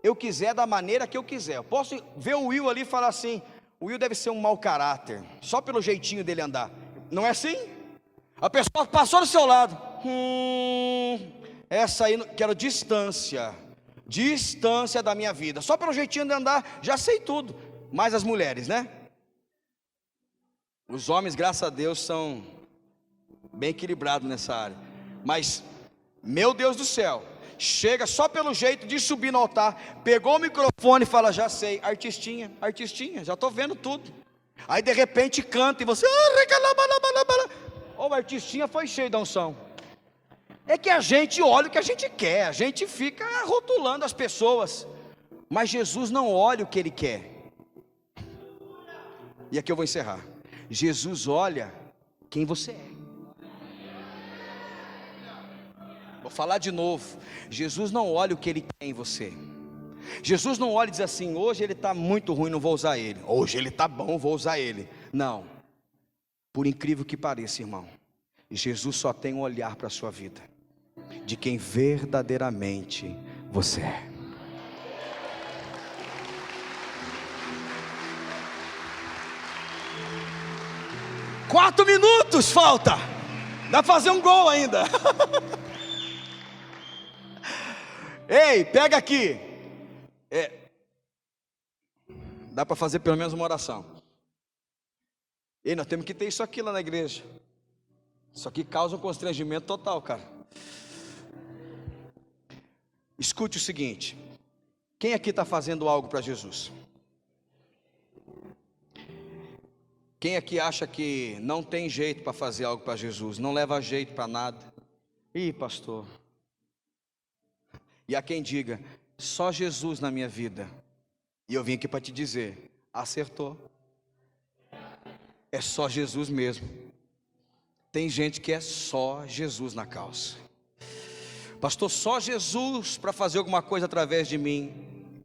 eu quiser, da maneira que eu quiser. Eu posso ver o Will ali e falar assim: o Will deve ser um mau caráter, só pelo jeitinho dele andar. Não é assim? A pessoa passou do seu lado. Essa aí, quero distância. Distância da minha vida. Só pelo jeitinho de andar, já sei tudo. Mas as mulheres, né? Os homens, graças a Deus, são bem equilibrados nessa área. Mas, meu Deus do céu, chega só pelo jeito de subir no altar, pegou o microfone e fala: já sei, artistinha, artistinha, já estou vendo tudo. Aí de repente canta e você: o artistinha foi cheio da unção. É que a gente olha o que a gente quer, a gente fica rotulando as pessoas, mas Jesus não olha o que Ele quer. E aqui eu vou encerrar. Jesus olha quem você é. Vou falar de novo. Jesus não olha o que Ele quer em você. Jesus não olha e diz assim: hoje ele está muito ruim, não vou usar ele. Hoje ele está bom, vou usar ele. Não. Por incrível que pareça, irmão, Jesus só tem um olhar para a sua vida, de quem verdadeiramente você é. Quatro minutos falta. Dá para fazer um gol ainda. Ei, pega aqui. Dá para fazer pelo menos uma oração. Ei, nós temos que ter isso aqui lá na igreja. Isso aqui causa um constrangimento total, cara. Escute o seguinte: quem aqui está fazendo algo para Jesus? Quem aqui acha que não tem jeito para fazer algo para Jesus? Não leva jeito para nada? Ih, pastor. E há quem diga: só Jesus na minha vida. E eu vim aqui para te dizer: acertou. É só Jesus mesmo. Tem gente que é só Jesus na causa. Pastor, só Jesus para fazer alguma coisa através de mim.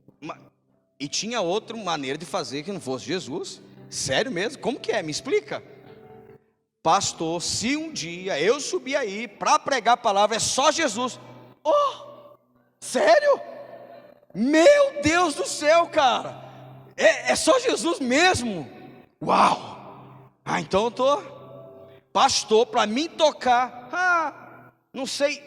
E tinha outra maneira de fazer que não fosse Jesus? Sério mesmo? Como que é? Me explica. Pastor, se um dia eu subir aí para pregar a palavra, é só Jesus. Oh, sério? Meu Deus do céu, cara. É só Jesus mesmo? Uau. Então eu tô. Pastor, para mim tocar, não sei,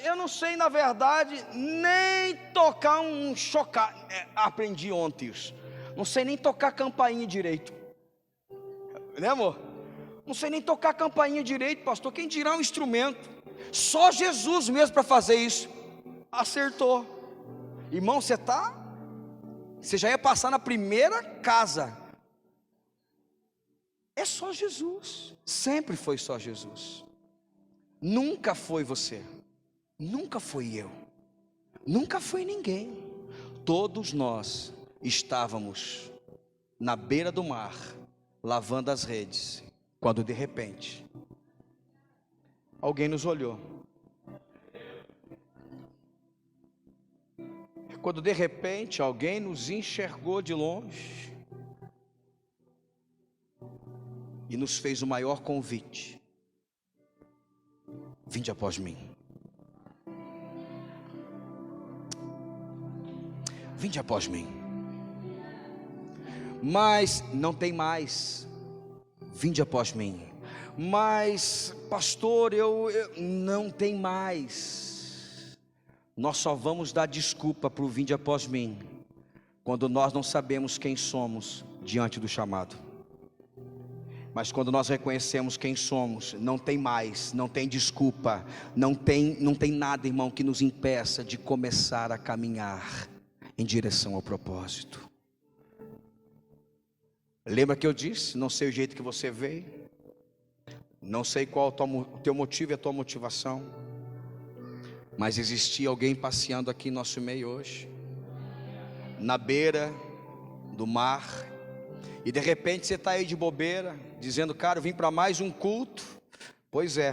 eu não sei na verdade nem tocar um chocalho, aprendi ontem isso, não sei nem tocar campainha direito, né amor? Não sei nem tocar campainha direito, pastor, quem dirá um instrumento? Só Jesus mesmo para fazer isso. Acertou. Irmão, você já ia passar na primeira casa. É só Jesus, sempre foi só Jesus. Nunca foi você, nunca foi eu, nunca foi ninguém. Todos nós estávamos na beira do mar, lavando as redes, quando de repente alguém nos olhou. Quando de repente alguém nos enxergou de longe e nos fez o maior convite: vinde após mim. Vinde após mim. Mas não tem mais. Vinde após mim. Mas pastor, eu não tem mais. Nós só vamos dar desculpa para o vinde após mim quando nós não sabemos quem somos diante do chamado. Mas quando nós reconhecemos quem somos, não tem mais, não tem desculpa, não tem nada, irmão, que nos impeça de começar a caminhar em direção ao propósito. Lembra que eu disse: não sei o jeito que você veio, não sei qual o teu motivo e a tua motivação, mas existia alguém passeando aqui em nosso meio hoje, na beira do mar, e de repente você está aí de bobeira, dizendo: cara, eu vim para mais um culto. Pois é,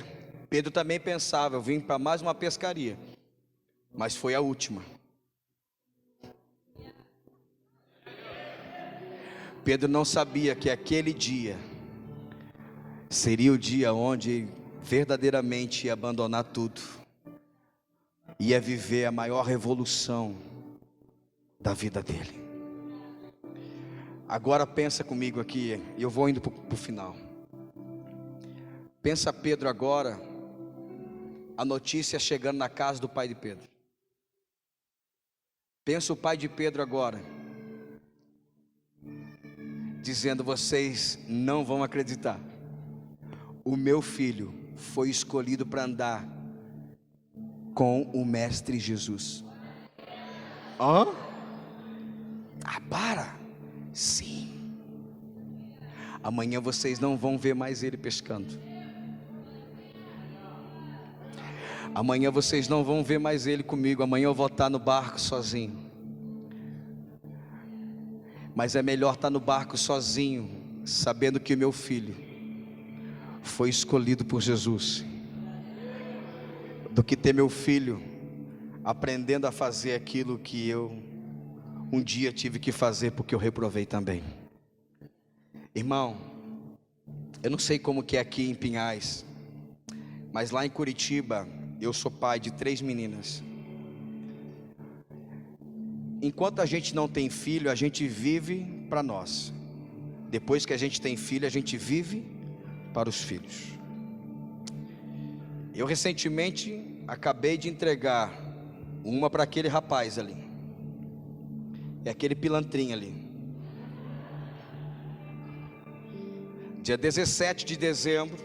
Pedro também pensava: eu vim para mais uma pescaria, mas foi a última. Pedro não sabia que aquele dia seria o dia onde verdadeiramente ia abandonar tudo, ia viver a maior revolução da vida dele. Agora pensa comigo aqui, e eu vou indo para o final. Pensa Pedro agora, a notícia chegando na casa do pai de Pedro. Pensa o pai de Pedro agora, dizendo: vocês não vão acreditar, o meu filho foi escolhido para andar com o Mestre Jesus. Hã? Ah, para! Sim. Amanhã vocês não vão ver mais ele pescando. Amanhã vocês não vão ver mais ele comigo. Amanhã eu vou estar no barco sozinho. Mas é melhor estar no barco sozinho, sabendo que o meu filho foi escolhido por Jesus, do que ter meu filho aprendendo a fazer aquilo que eu um dia tive que fazer porque eu reprovei também. Irmão, eu não sei como que é aqui em Pinhais, mas lá em Curitiba eu sou pai de 3 meninas. Enquanto a gente não tem filho, a gente vive para nós. Depois que a gente tem filho, a gente vive para os filhos. Eu recentemente acabei de entregar uma para aquele rapaz ali. É aquele pilantrinho ali. Dia 17 de dezembro,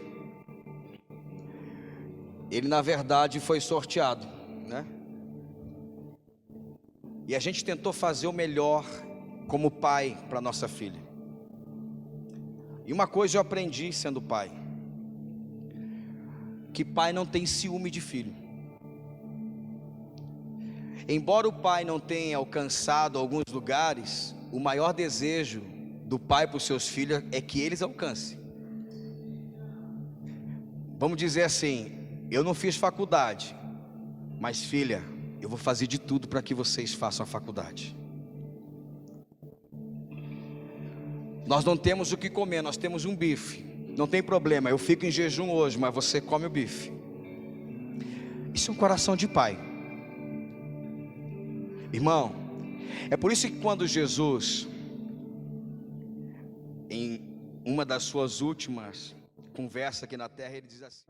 ele na verdade foi sorteado, né? E a gente tentou fazer o melhor como pai para nossa filha. E uma coisa eu aprendi sendo pai: que pai não tem ciúme de filho. Embora o pai não tenha alcançado alguns lugares, o maior desejo do pai para os seus filhos é que eles alcancem. Vamos dizer assim: eu não fiz faculdade, mas filha, eu vou fazer de tudo para que vocês façam a faculdade. Nós não temos o que comer, nós temos um bife. Não tem problema, eu fico em jejum hoje, mas você come o bife. Isso é um coração de pai. Irmão, é por isso que quando Jesus, em uma das suas últimas conversas aqui na terra, ele diz assim: